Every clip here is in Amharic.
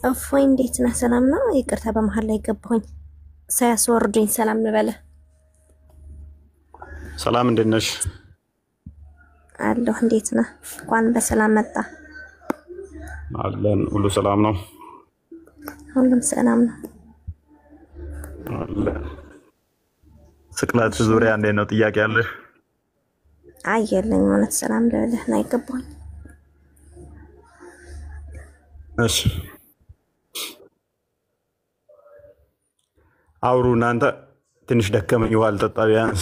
እፎይ እንዴት ነህ? ሰላም ነው? ይቅርታ በመሃል ላይ ገባሁኝ። ሳያስወርዱኝ ሰላም ልበለ ሰላም እንዴት ነሽ? አለሁ። እንዴት ነህ? እንኳን በሰላም መጣ። አለን ሁሉ ሰላም ነው? ሁሉም ሰላም ነው አለ። ስቅላት ዙሪያ እንዴት ነው? ጥያቄ አለሽ? አየለኝ እውነት ሰላም ልበለህ ነው አይገባሁኝ። እሺ አውሩ እናንተ። ትንሽ ደከመኝ፣ ውሃ ልጠጣ ቢያንስ።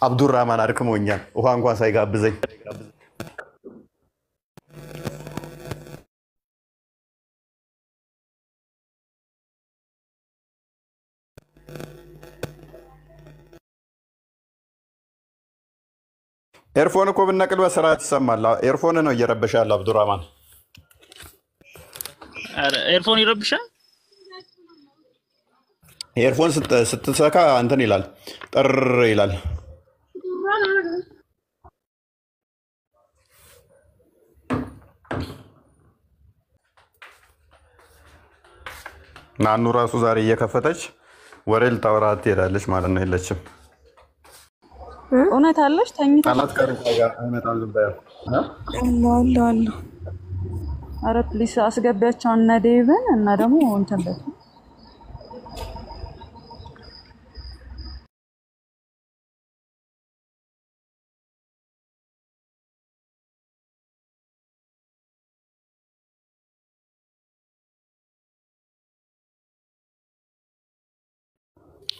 አብዱራማን አድክሞኛል፣ ውሃ እንኳን ሳይጋብዘኝ። ኤርፎን እኮ ብነቅል በስርዓት ይሰማል። ኤርፎን ነው እየረበሸ ያለው አብዱራማን። ኤርፎን ይረብሻል። ኤርፎን ስትሰካ እንትን ይላል፣ ጥር ይላል። ናኑ ራሱ ዛሬ እየከፈተች ወሬ ልታወራ ትሄዳለች ማለት ነው። የለችም። እውነት አለሽ? ተኝታ አላት ከሩቃ ጋር አይመጣም። ዝም በያው። አለ። ኧረ ፕሊስ አስገቢያቸው እና ዴቭን እና ደግሞ እንትን በል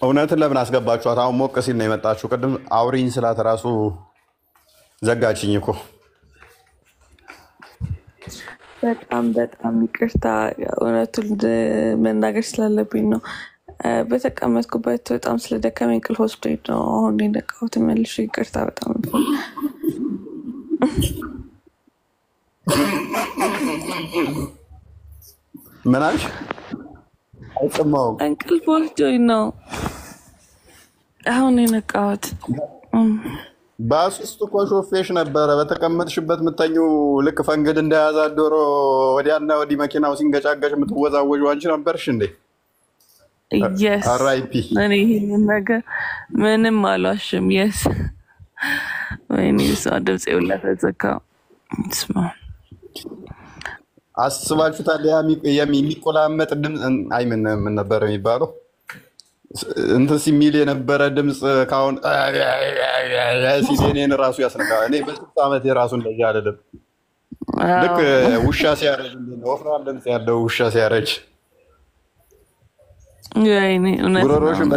እውነትን ለምን አስገባችኋት? አሁን ሞቅ ሲል ነው የመጣችሁ። ቅድም አውሪኝ ስላት ራሱ ዘጋችኝ እኮ። በጣም ይቅርታ፣ እውነቱን መናገር ስላለብኝ ነው። በተቀመጥኩበት በጣም ስለደከመኝ እንቅልፍ ወስዶኝ ነው አሁን የነቃሁት። መልሼ ይቅርታ። በጣም ምን አልሽ? አይሰማውም። እንቅልፍ ወስዶኝ ነው አሁን የነቃሁት። ባስ ውስጥ እኮ ሾፌሽ ነበረ። በተቀመጥሽበት የምተኙው ልክ ፈንግድ እንደያዛ ዶሮ ወዲያና ወዲህ መኪናው ሲንገጫገጭ የምትወዛወዥ አንቺ ነበርሽ እንዴ? የስ አራይፒ። እኔ ይህንን ነገር ምንም አልዋሽም። የስ ወይኔ እሷ ድምፅ የውላ ተዘጋ። ስማ አስባችሁታል? የሚቆላመጥ ድምፅ አይ ምን ነበር የሚባለው? እንትን ሲሚል የነበረ ድምፅ ካሁን ሲል እኔን ራሱ ያስነካል። እኔ በስንት ዓመት የራሱ እንደዚህ አይደለም። ልክ ውሻ ሲያረጅ ወፍራም ድምፅ ያለው ውሻ ሲያረጅ ጉሮሮሽን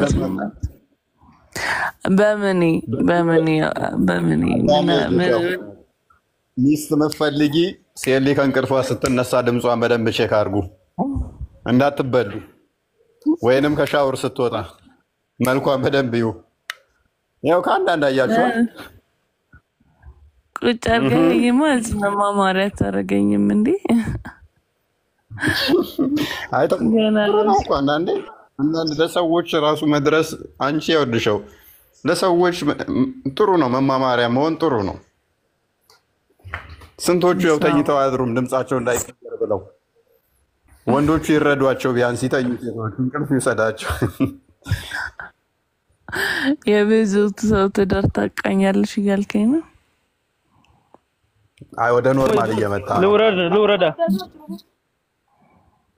ሚስት መፈልጊ ሴሊ ከእንቅልፏ ስትነሳ ድምጿን በደንብ ቼክ አድርጉ እንዳትበሉ። ወይንም ከሻወር ስትወጣ መልኳን በደንብ ይዩ። ያው ከአንዳንድ አያችሁ ቁጭ አድርገኝማ እዚህ መማማሪያ አታደርገኝም እንዴ? አንዳንድ ለሰዎች ራሱ መድረስ አንቺ ያወድሸው ለሰዎች ጥሩ ነው። መማማሪያ መሆን ጥሩ ነው። ስንቶቹ ያው ተኝተው አያድሩም ድምፃቸው እንዳይቀየር ብለው። ወንዶቹ ይረዷቸው፣ ቢያንስ ይተኙ፣ ሴቶቹ እንቅልፍ ይውሰዳቸው። የብዙ ሰው ትዳር ታቃኛለሽ እያልከኝ ነው? አይ ወደ ኖርማል እየመጣ ነው። ልውረዳ።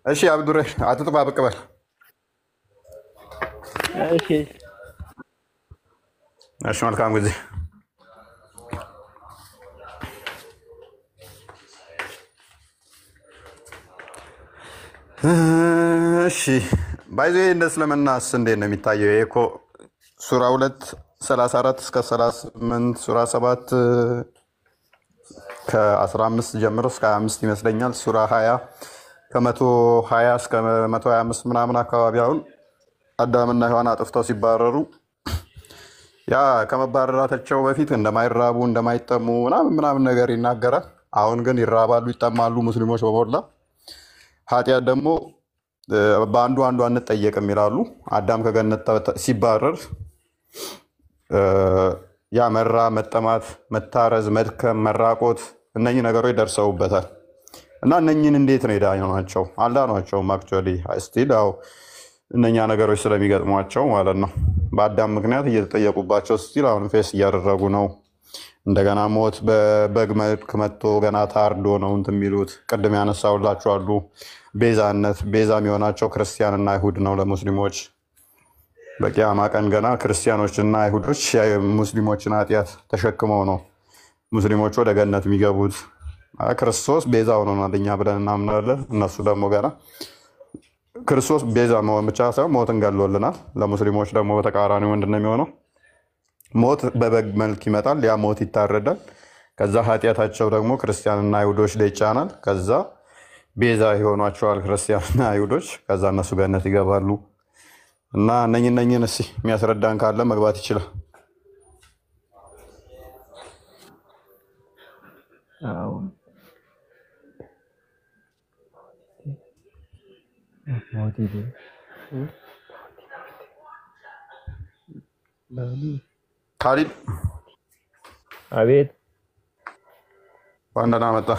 እሺ አብዱሬ አትጥባ፣ ብቅ በል። እሺ መልካም ጊዜ። እሺ ባይዞ እንደ እስልምናስ እንዴት ነው የሚታየው? ይሄ እኮ ሱራ 2 34 እስከ 38 ሱራ 7 ከ15 ጀምሮ እስከ 25 ይመስለኛል። ሱራ 20 ከ120 እስከ 125 ምናምን አካባቢ አሁን አዳምና ሔዋን አጥፍተው ሲባረሩ ያ ከመባረራቸው በፊት እንደማይራቡ እንደማይጠሙ ምናምን ነገር ይናገራል። አሁን ግን ይራባሉ፣ ይጠማሉ ሙስሊሞች በሞላ። ኃጢአት ደግሞ በአንዱ አንጠየቅም ይላሉ። አዳም ከገነት ሲባረር ያ መራ፣ መጠማት፣ መታረዝ፣ መድከም፣ መራቆት እነኚህ ነገሮች ደርሰውበታል። እና እነኝን እንዴት ነው የዳኗቸው? አልዳኗቸውም። አክቹዋሊ ስቲል ያው እነኛ ነገሮች ስለሚገጥሟቸው ማለት ነው። በአዳም ምክንያት እየተጠየቁባቸው ስቲል አሁን ፌስ እያደረጉ ነው። እንደገና ሞት በበግ መልክ መጥቶ ገና ታርዶ ነው እንትን የሚሉት። ቅድም ያነሳውላችሁ አሉ ቤዛነት። ቤዛ የሚሆናቸው ክርስቲያንና አይሁድ ነው ለሙስሊሞች። በቂያማ ቀን ገና ክርስቲያኖችና አይሁዶች ሙስሊሞችን ኃጢአት ተሸክመው ነው ሙስሊሞች ወደ ገነት የሚገቡት። ክርስቶስ ቤዛ ሆኖናል እኛ ብለን እናምናለን። እነሱ ደግሞ ገና ክርስቶስ ቤዛ መሆን ብቻ ሳይሆን ሞትን ገሎልናል። ለሙስሊሞች ደግሞ በተቃራኒው ምንድን ነው የሚሆነው? ሞት በበግ መልክ ይመጣል። ያ ሞት ይታረዳል። ከዛ ኃጢአታቸው ደግሞ ክርስቲያንና አይሁዶች ላይ ይጫናል። ከዛ ቤዛ ይሆኗቸዋል ክርስቲያንና አይሁዶች። ከዛ እነሱ ገነት ይገባሉ። እና እነኝን እስኪ የሚያስረዳን ካለ መግባት ይችላል። ካሊድ አቤት ዋንደና መጣ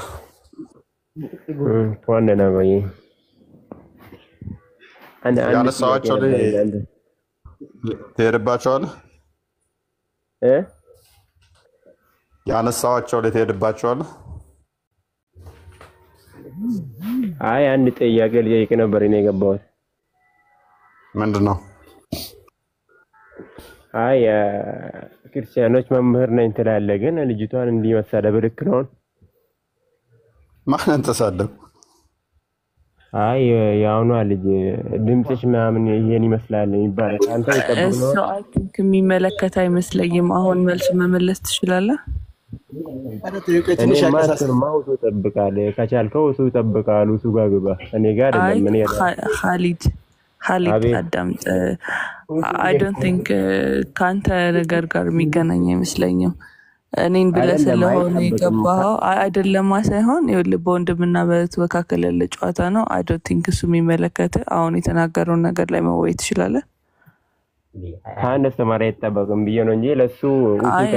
ዋንደና ቆይ ያነሳዋቸው ላይ ትሄድባቸዋለህ ያነሳዋቸው ላይ ትሄድባቸዋለህ። አይ አንድ ጥያቄ ልጠይቅ ነበር እኔ የገባሁት። ምንድን ነው? አይ ክርስቲያኖች መምህር ነኝ ትላለህ፣ ግን ልጅቷን እንዲህ መሳደብ ልክ ነው? ማንን ተሳደብ? አይ ያውኗ ልጅ ድምፅሽ ምናምን ይሄን ይመስላል ይባላል። አንተ ይቀበል ነው? እሱ አይ ቲንክ የሚመለከት አይመስለኝም። አሁን መልስ መመለስ ትችላለህ? እኔ ማስተር ማውቶ ተጠብቃለህ። ከቻልከው እሱ ተጠብቃለህ። እሱ ጋር ግባ። እኔ ጋር አይደለም። እኔ ኻሊድ አዳምጥ። አይ ዶንት ቲንክ ካንተ ነገር ጋር የሚገናኝ አይመስለኝም። እኔን ብለህ ስለሆነ የገባኸው አይደለም ሳይሆን ይኸውልህ በወንድምና በእህት መካከል ያለ ጨዋታ ነው። አይ ዶንት ቲንክ እሱ የሚመለከት አሁን የተናገረውን ነገር ላይ መወያየት ትችላለህ። ከአንድ አስተማሪ አይጠበቅም ብዬ ነው እንጂ ለሱ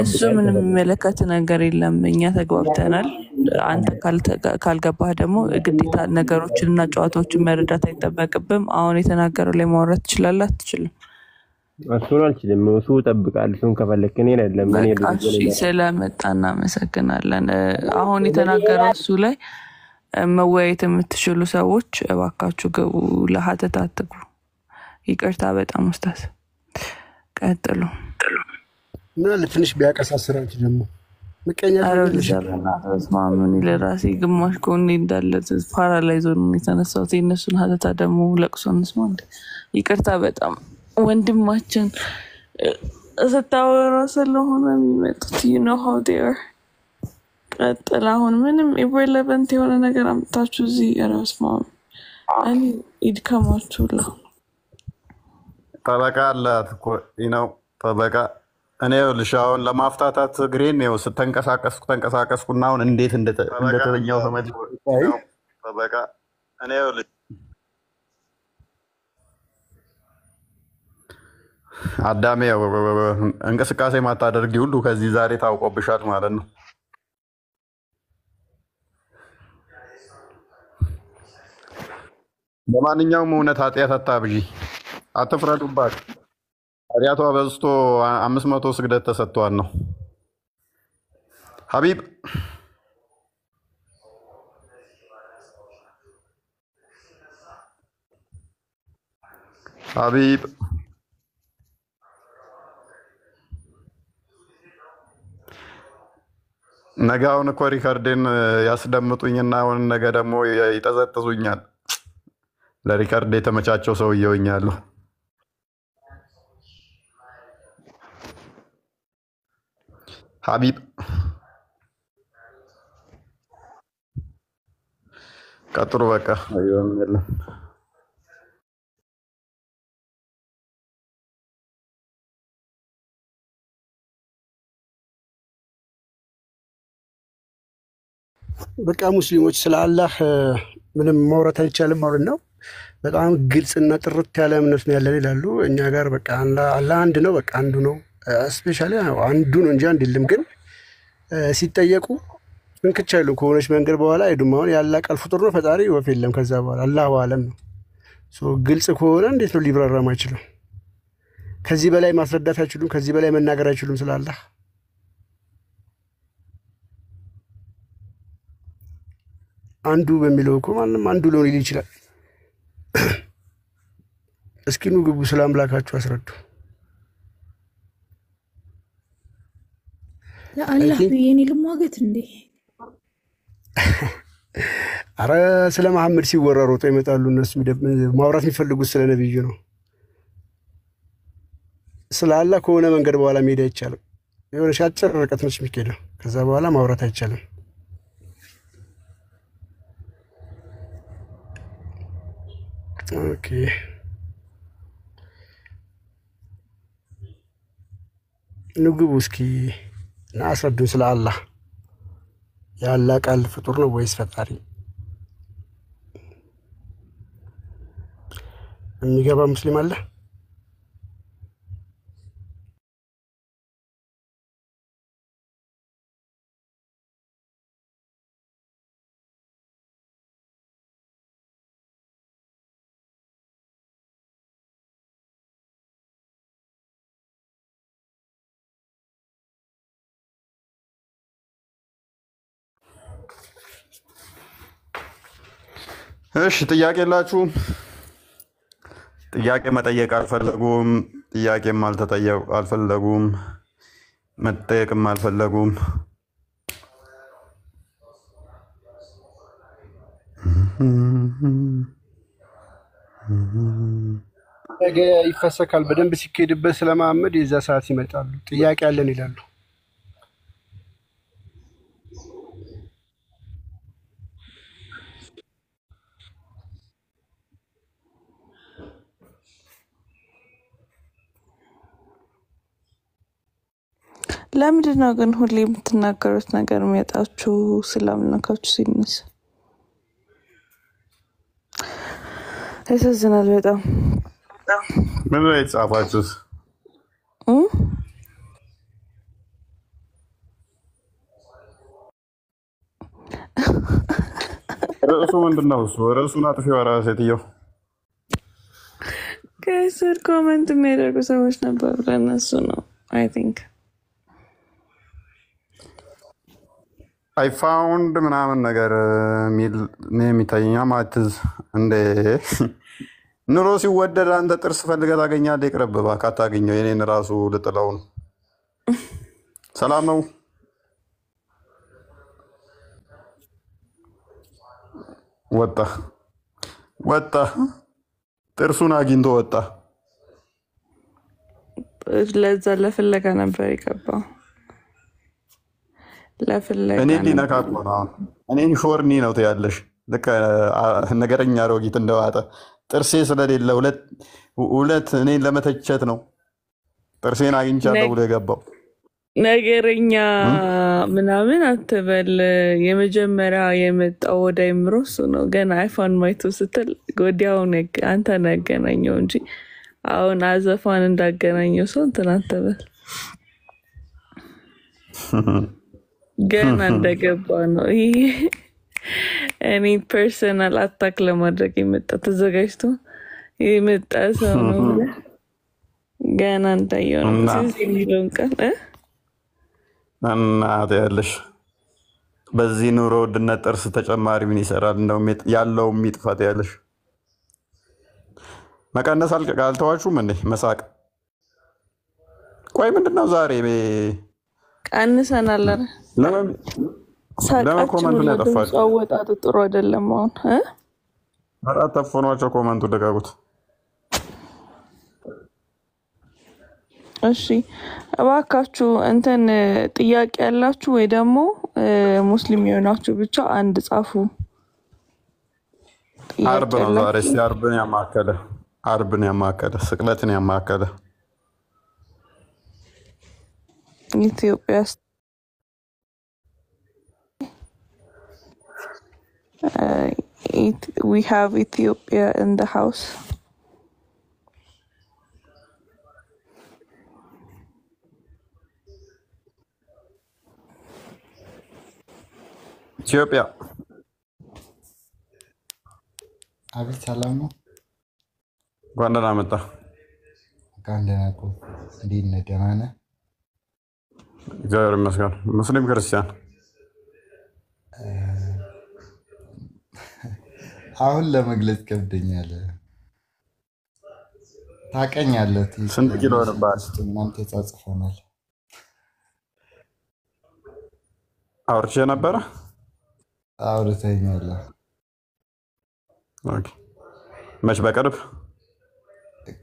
እሱ ምንም የሚመለከት ነገር የለም። እኛ ተግባብተናል። አንተ ካልገባህ ደግሞ ግዴታ ነገሮችንና ጨዋታዎችን መረዳት አይጠበቅብም። አሁን የተናገረው ላይ ማውራት ትችላለህ? አትችልም? እሱን አልችልም። እሱ ይጠብቃል። እሱን ከፈለክ እኔ አይደለም እኔ ስለመጣ እናመሰግናለን። አሁን የተናገረው እሱ ላይ መወያየት የምትችሉ ሰዎች እባካችሁ ግቡ። ለሀተት አትግቡ። ይቅርታ በጣም ኡስታዝ ቀጥሉ። ምን ለትንሽ ቢያቀሳስራችሁ ደግሞ ምቀኛ ማምን ለራሴ ግማሽ ኮን እንዳለ ፓራላይዝ ሆኖ የተነሳው የነሱን ሀተታ ደግሞ ለቅሶ እንስማ። ይቅርታ በጣም ወንድማችን ስታወራ ስለሆነ የሚመጡት you know how they are። ቀጥል። አሁን ምንም irrelevant የሆነ ነገር አምጥታችሁ እዚህ ራስ ማም እኔ ይድከማችሁ ነው። ጠበቃ አላት እኮ ነው ጠበቃ። እኔ ልሻውን ለማፍታታት ግሬን ነው ተንቀሳቀስኩና አሁን እንዴት እንደተኛው ተመድ ጠበቃ እኔ አዳሜ እንቅስቃሴ ማታደርጊ ሁሉ ከዚህ ዛሬ ታውቆብሻል ማለት ነው። በማንኛውም እውነት ኃጢአት አታብዢ፣ አትፍረዱባት። ኃጢአቷ በዝቶ 500 ስግደት ተሰጥቷል ነው። ሀቢብ ነጋውን እኮ ሪከርድን ያስደምጡኝና አሁን ነገ ደግሞ ይጠዘጥዙኛል። ለሪከርድ የተመቻቸው ሰው እየውኛለሁ። ሀቢብ ቀጥሩ በቃ አይሆንም። በቃ ሙስሊሞች ስለ አላህ ምንም ማውራት አይቻልም ማለት ነው። በጣም ግልጽና ጥርት ያለ እምነት ነው ያለን ይላሉ። እኛ ጋር በቃ አላህ አንድ ነው፣ በቃ አንዱ ነው። ስፔሻሊ አንዱ ነው እንጂ አንድ የለም። ግን ሲጠየቁ እንክቻሉ ከሆነች መንገድ በኋላ አይዱም። አሁን ያላ ቃል ፍጡር ነው ፈጣሪ ወፍ የለም ከዛ በኋላ አላሁ አለም ነው። ግልጽ ከሆነ እንዴት ነው ሊብራራ ማይችለው? ከዚህ በላይ ማስረዳት አይችሉም፣ ከዚህ በላይ መናገር አይችሉም ስለ አላህ። አንዱ በሚለው እኮ ማንም አንዱ ሊሆን ይችላል። እስኪ ኑ ግቡ፣ ስለ አምላካችሁ አስረዱ። ለአላህ ብዬኔ ልሟገት እንዴ? አረ ስለ መሐመድ ሲወራሩ ይመጣሉ እነሱ ማውራት የሚፈልጉት ስለ ነብዩ ነው። ስለ አላህ ከሆነ መንገድ በኋላ መሄድ አይቻልም። የሆነ አጭር ርቀት ነች የሚሄደው፣ ከዛ በኋላ ማውራት አይቻልም። ኦኬ ንግቡ እስኪ እና አስረዱን ስለ አላህ። የአላህ ቃል ፍጡር ነው ወይስ ፈጣሪ? የሚገባ ሙስሊም አለ? እሺ ጥያቄ የላችሁም? ጥያቄ መጠየቅ አልፈለጉም፣ ጥያቄም አልፈለጉም፣ መጠየቅም አልፈለጉም። ነገ ይፈሰካል በደንብ ሲካሄድበት ስለ መሐመድ የዛ ሰዓት ይመጣሉ። ጥያቄ አለን ይላሉ። ለምንድን ነው ግን ሁሌ የምትናገሩት ነገር የሚያጣችሁ ስላምናካችሁ ሲነሳ? ያሳዝናል በጣም። ምን ላይ ጻፋችሁት? ርዕሱ ምንድን ነው? እሱ ርዕሱን አጥፊው ኧረ ሴትየው። ከስር ኮመንት የሚያደርጉ ሰዎች ነበሩ፣ ለእነሱ ነው አይ ቲንክ። አይ ፋውንድ ምናምን ነገር ሚል የሚታየኛ ማትዝ እንደ ኑሮ ሲወደድ አንተ ጥርስ ፈልገህ ታገኛለህ። ይቅርብ እባክህ አታገኘው። የኔን ራሱ ልጥለው ነው። ሰላም ነው። ወጣ ጥርሱን አግኝቶ ወጣ። ለዛ ለፍለጋ ነበር የገባው። ለፍለጋ እኔ ሊነካ እኮ ነው። እኔን ሾርኒ ነው ትያለሽ። ልክ ነገረኛ አሮጊት እንደዋጠ ጥርሴ ስለሌለ ሁለት እኔን ለመተቸት ነው። ጥርሴን አግኝቻለሁ ብሎ የገባው ነገረኛ ምናምን አትበል። የመጀመሪያ የመጣው ወደ አይምሮ እሱ ነው። ገና አይፎን ማይቶ ስትል ወዲያውን አንተን ያገናኘው እንጂ አሁን አዘፋን እንዳገናኘው ሰው እንትን አትበል። ገና እንደገባ ነው። እኔ ፐርሰናል አታክ ለማድረግ የመጣ ተዘጋጅቶ የመጣ ሰው ነው ብለህ ገና እንዳየው ነው የሚለውን ቃል እናት ያለሽ በዚህ ኑሮ ውድነት ጥርስ ተጨማሪ ምን ይሰራል? እንደውም ያለው የሚጥፋት ያለሽ መቀነስ አልተዋችሁም እንዴ? መሳቅ ቆይ ምንድነው ዛሬ ቀንሰናል? ለምን ኮመንቱን ያጠፋችሁ? አወጣጡ ጥሩ አይደለም። አሁን አራት ተፈኗቸው ኮመንቱ ደጋጉት። እሺ እባካችሁ እንትን ጥያቄ ያላችሁ ወይ ደግሞ ሙስሊም የሆናችሁ ብቻ አንድ ጻፉ። አርብ ነው ዛሬ። እስኪ አርብን ያማከለ ስቅለትን ያማከለ ኢትዮጵያ we have Ethiopia in the house. ኢትዮጵያ አቤት ሰላም ነው። እንኳን ደህና መጣ። እንኳን ደህና ቆይ። እንዴት ነህ? ደህና ነህ? እግዚአብሔር ይመስገን። ሙስሊም ክርስቲያን? አሁን ለመግለጽ ከብደኛል። ታውቀኛለህ? ስንት ኪሎ ነበር? እናንተ ተጻጽፈናል። አውርቼ ነበረ? አውርተኛል። ኦኬ። መች በቅርብ?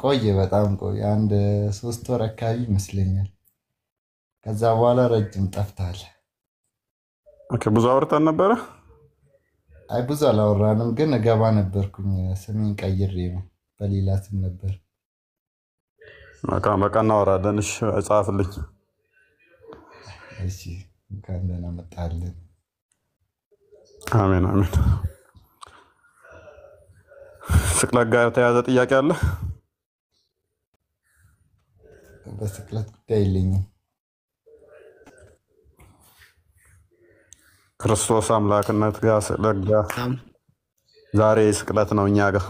ቆየ፣ በጣም ቆየ። አንድ 3 ወር አካባቢ ይመስለኛል። ከዛ በኋላ ረጅም ጠፍተሃል። ኦኬ። ብዙ አውርተን ነበረ? አይ ብዙ አላወራንም፣ ግን እገባ ነበርኩኝ። ስሜን ቀይሬ ነው፣ በሌላ ስም ነበር። በቃ እናወራለን። እሺ ጻፍልኝ። እሺ እንኳን ደህና መጣልን። አሜን አሜን። ስቅለት ጋር የተያዘ ጥያቄ አለ? በስቅለት ጉዳይ የለኝም። ክርስቶስ አምላክነት ጋር ስቅለት ጋር ዛሬ ስቅለት ነው እኛ ጋር።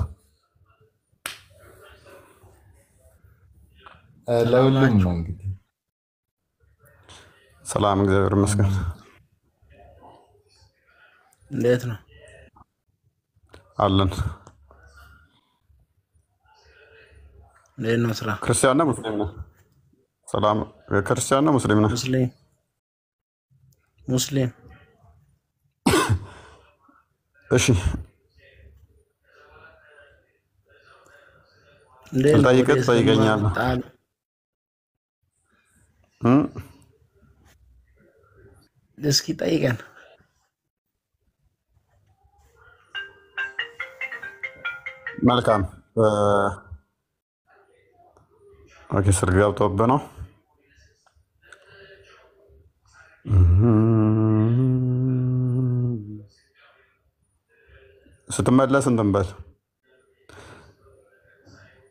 ለሁሉም ነው እንግዲህ። ሰላም፣ እግዚአብሔር ይመስገን። እንዴት ነው አለን? እንዴት ነው ስራ? ክርስቲያን ነው ሙስሊም ነው? ሰላም። ክርስቲያን ነው ሙስሊም ነው? ሙስሊም። እሺ ጠይቀህ ትጠይቀኛለህ። እስኪ ጠይቀን። መልካም። ኦኬ። ስልክ ገብቶብህ ነው? ስትመለስ እንትን በል።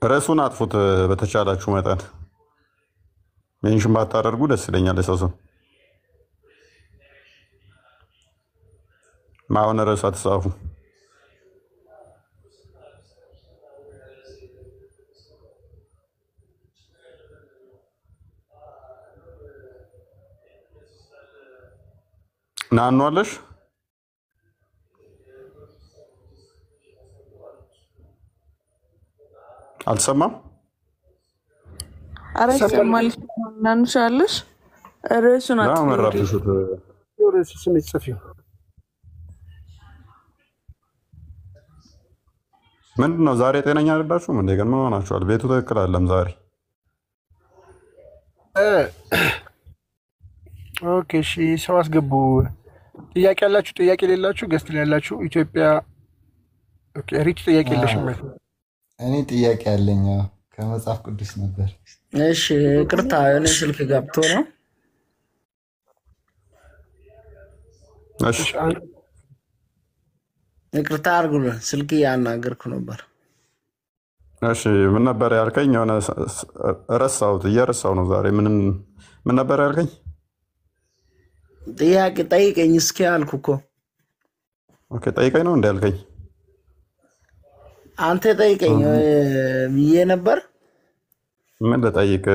ርዕሱን አጥፉት በተቻላችሁ መጠን። ሜንሽን ባታደርጉ ደስ ይለኛል። የሰው ስም ማሁን ርዕስ አትጻፉ። ናኑ አለሽ? አልሰማም? ኧረ ይሰማል። ናንሻለሽ? ርዕሱን አትመረብሹት። ርዕሱ ስም ጽፊው። ምንድን ነው ዛሬ ጤነኛ አይደላችሁም እንዴ? ግን ምን ሆናችኋል? ቤቱ ትክክል አይደለም ዛሬ። ኦኬ እሺ፣ ሰው አስገቡ። ጥያቄ ያላችሁ፣ ጥያቄ የሌላችሁ ገስት ላይ ያላችሁ። ኢትዮጵያ ኦኬ። ሪች ጥያቄ የለሽም? እኔ ጥያቄ ያለኝ ከመጽሐፍ ቅዱስ ነበር። እሺ ይቅርታ፣ የሆነ ስልክ ገብቶ ነው። እሺ ይቅርታ አድርጉልን፣ ስልክ እያናገርኩ ነበር። እሺ ምን ነበር ያልከኝ? የሆነ ረሳሁት፣ እየረሳሁ ነው ዛሬ። ምን ነበር ያልከኝ? ጥያቄ ጠይቀኝ እስኪ አልኩ እኮ። ኦኬ ጠይቀኝ ነው እንደ ያልከኝ? አንተ ጠይቀኝ ብዬ ነበር። ምን ልጠይቅ?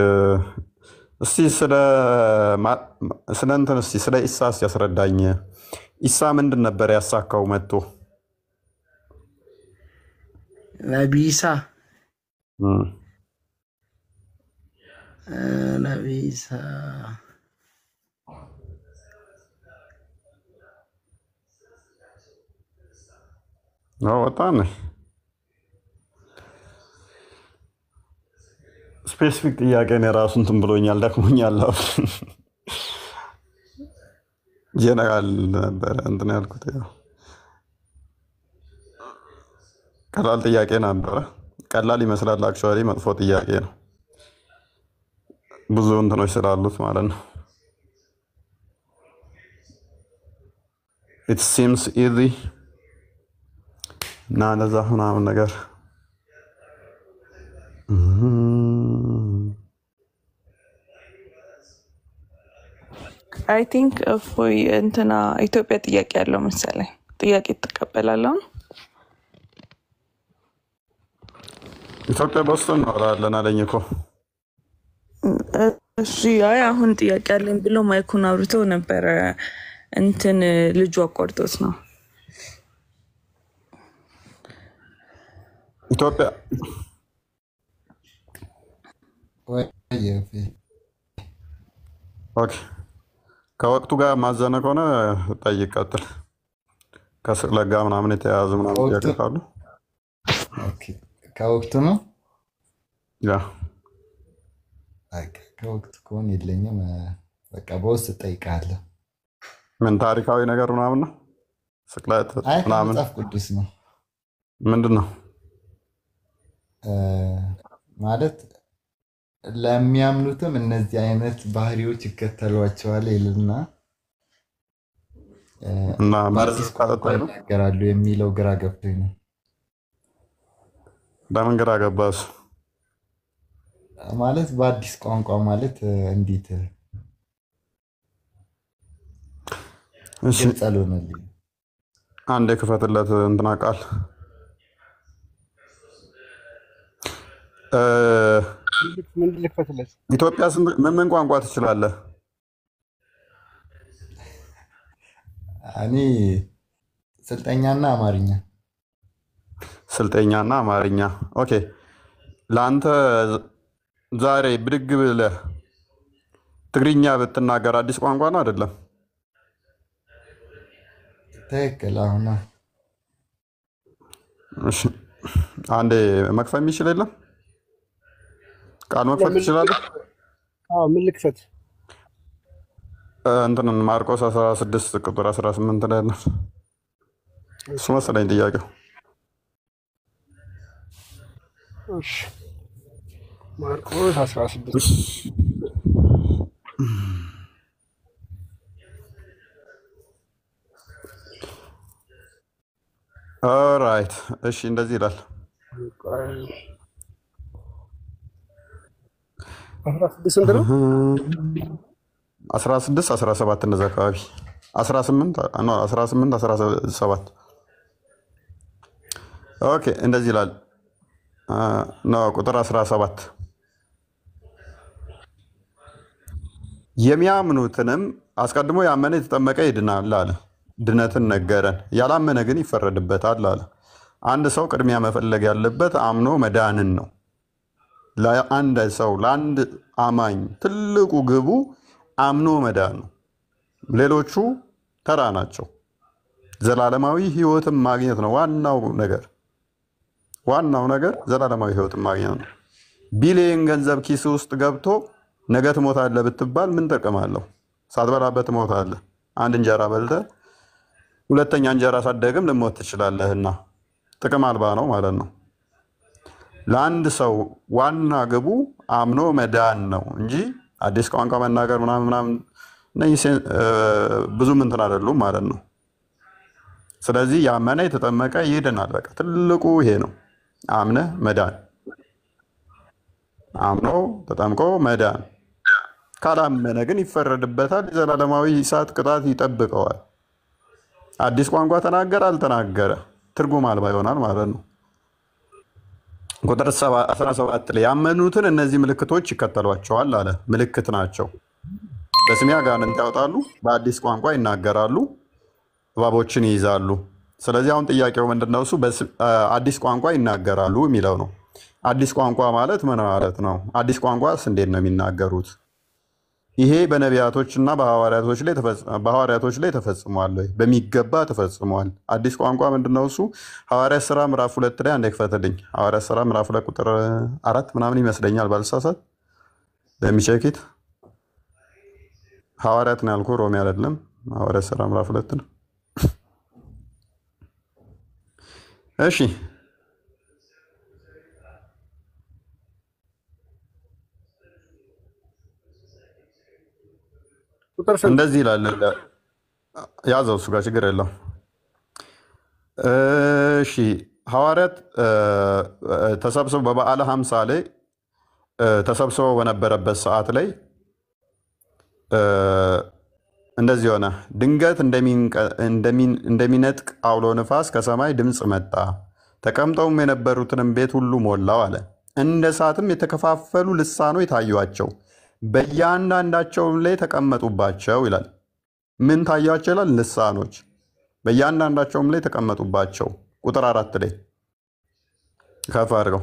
እስቲ ስለ እንትን እስቲ ስለ ኢሳስ ያስረዳኝ። ኢሳ ምንድን ነበር ያሳካው መጥቶ? ነቢይ ኢሳ ነቢይ ኢሳ በጣም ስፔሲፊክ ጥያቄ ነው። የራሱ እንትን ብሎኛል፣ ደክሞኛል። ጀነራል ነበረ እንትን ያልኩት። ቀላል ጥያቄ ነበረ። ቀላል ይመስላል፣ አክቹዋሊ መጥፎ ጥያቄ ነው። ብዙ እንትኖች ስላሉት ማለት ነው። ኢት ሲምስ ኢዚ እና ለዛ ምናምን ነገር አይ ቲንክ እፎይ እንትና ኢትዮጵያ ጥያቄ ያለው መሰለኝ። ጥያቄ ትቀበላለህ? ኢትዮጵያ በውስጥ እናወራለን አለኝ እኮ። እሺ አይ አሁን ጥያቄ አለኝ ብሎ ማይኩን አብርቶ ነበረ። እንትን ልጁ አቋርጦት ነው። ኢትዮጵያ ኦኬ፣ ከወቅቱ ጋር ማዘነ ከሆነ ጠይቅ፣ ቀጥል። ከስቅለት ጋር ምናምን የተያያዙ ምናምን ጥያቄ ካሉ ከወቅቱ ነው። ያ ከወቅቱ ከሆነ የለኝም። በቃ በውስጥ እጠይቅሃለሁ። ምን ታሪካዊ ነገር ምናምን ነው? ስቅለት ምናምን መጽሐፍ ቅዱስ ነው። ምንድን ነው ማለት? ለሚያምኑትም እነዚህ አይነት ባህሪዎች ይከተሏቸዋል ይልና እና በአዲስ ቋንቋ ይናገራሉ የሚለው ግራ ገብቶኝ ነው። ለምን ግራ ገባህ? ማለት በአዲስ ቋንቋ ማለት እንዴት ግልጽ አልሆነልኝም። አንዴ ክፈትለት እንትና ቃል ኢትዮጵያ ምን ቋንቋ ትችላለህ? እኔ ስልጠኛና አማርኛ። ስልጠኛና አማርኛ። ኦኬ። ለአንተ ዛሬ ብድግ ብለህ ትግርኛ ብትናገር አዲስ ቋንቋ ነው አይደለም? ትክክል። አሁን እሺ፣ አንዴ መክፈት የሚችል የለም? ቃል መክፈት ትችላለህ? አዎ። ምን ልክፈት? እንትንን ማርቆስ 16 ቁጥር 18 ላይ ነው። እሱ መሰለኝ ጥያቄው። እሺ፣ ማርቆስ 16 ኦራይት። እሺ፣ እንደዚህ ይላል 16 17 እንደዛ አካባቢ 18 17 ኦኬ። እንደዚህ ይላል ነው ቁጥር 17 የሚያምኑትንም አስቀድሞ ያመነ የተጠመቀ ይድናል አለ። ድነትን ነገረን። ያላመነ ግን ይፈረድበታል አለ። አንድ ሰው ቅድሚያ መፈለግ ያለበት አምኖ መዳንን ነው። ለአንድ ሰው ለአንድ አማኝ ትልቁ ግቡ አምኖ መዳን ነው። ሌሎቹ ተራ ናቸው። ዘላለማዊ ሕይወትን ማግኘት ነው ዋናው ነገር ዘላለማዊ ሕይወትን ማግኘት ነው። ቢሊየን ገንዘብ ኪስ ውስጥ ገብቶ ነገ ትሞታለህ ብትባል ምን ጥቅም አለው? ሳትበላበት ትሞታለህ። አንድ እንጀራ በልተህ ሁለተኛ እንጀራ ሳትደግም ልሞት ትችላለህና ጥቅም አልባ ነው ማለት ነው። ለአንድ ሰው ዋና ግቡ አምኖ መዳን ነው እንጂ አዲስ ቋንቋ መናገር ምናምን ብዙም እንትን አይደሉም ማለት ነው። ስለዚህ ያመነ የተጠመቀ ይድናል። በቃ ትልቁ ይሄ ነው፣ አምነ መዳን፣ አምኖ ተጠምቆ መዳን። ካላመነ ግን ይፈረድበታል፣ የዘላለማዊ እሳት ቅጣት ይጠብቀዋል። አዲስ ቋንቋ ተናገረ አልተናገረ ትርጉም አልባ ይሆናል ማለት ነው። ቁጥር 17 ላይ ያመኑትን እነዚህ ምልክቶች ይከተሏቸዋል አለ። ምልክት ናቸው። በስሜ አጋንንት ያወጣሉ፣ በአዲስ ቋንቋ ይናገራሉ፣ እባቦችን ይይዛሉ። ስለዚህ አሁን ጥያቄው ምንድነው? እሱ አዲስ ቋንቋ ይናገራሉ የሚለው ነው። አዲስ ቋንቋ ማለት ምን ማለት ነው? አዲስ ቋንቋስ እንዴት ነው የሚናገሩት? ይሄ በነቢያቶች እና በሐዋርያቶች ላይ ተፈጽሟል ወይ? በሚገባ ተፈጽሟል። አዲስ ቋንቋ ምንድነው? እሱ ሐዋርያት ሥራ ምዕራፍ 2 ላይ አንዴ ክፈትልኝ። ሐዋርያት ሥራ ምዕራፍ 2 ቁጥር 4 ምናምን ይመስለኛል ባልሳሳት። ለሚቸኪት ሐዋርያት ነው ያልኩህ፣ ሮሜ አይደለም። ሐዋርያት ሥራ ምዕራፍ 2 ነው። እሺ እንደዚህ ይላል። ያዘው እሱ ጋር ችግር የለው። እሺ ሐዋርያት ተሰብስበው በበዓለ ሀምሳ ላይ ተሰብስበው በነበረበት ሰዓት ላይ እንደዚህ ሆነ። ድንገት እንደሚነጥቅ አውሎ ንፋስ ከሰማይ ድምፅ መጣ፣ ተቀምጠውም የነበሩትንም ቤት ሁሉ ሞላው አለ። እንደ እሳትም የተከፋፈሉ ልሳኖች ታዩአቸው፣ በእያንዳንዳቸውም ላይ ተቀመጡባቸው ይላል። ምን ታዩአቸው ይላል? ልሳኖች በእያንዳንዳቸውም ላይ ተቀመጡባቸው። ቁጥር 4 ላይ ከፍ አድርገው።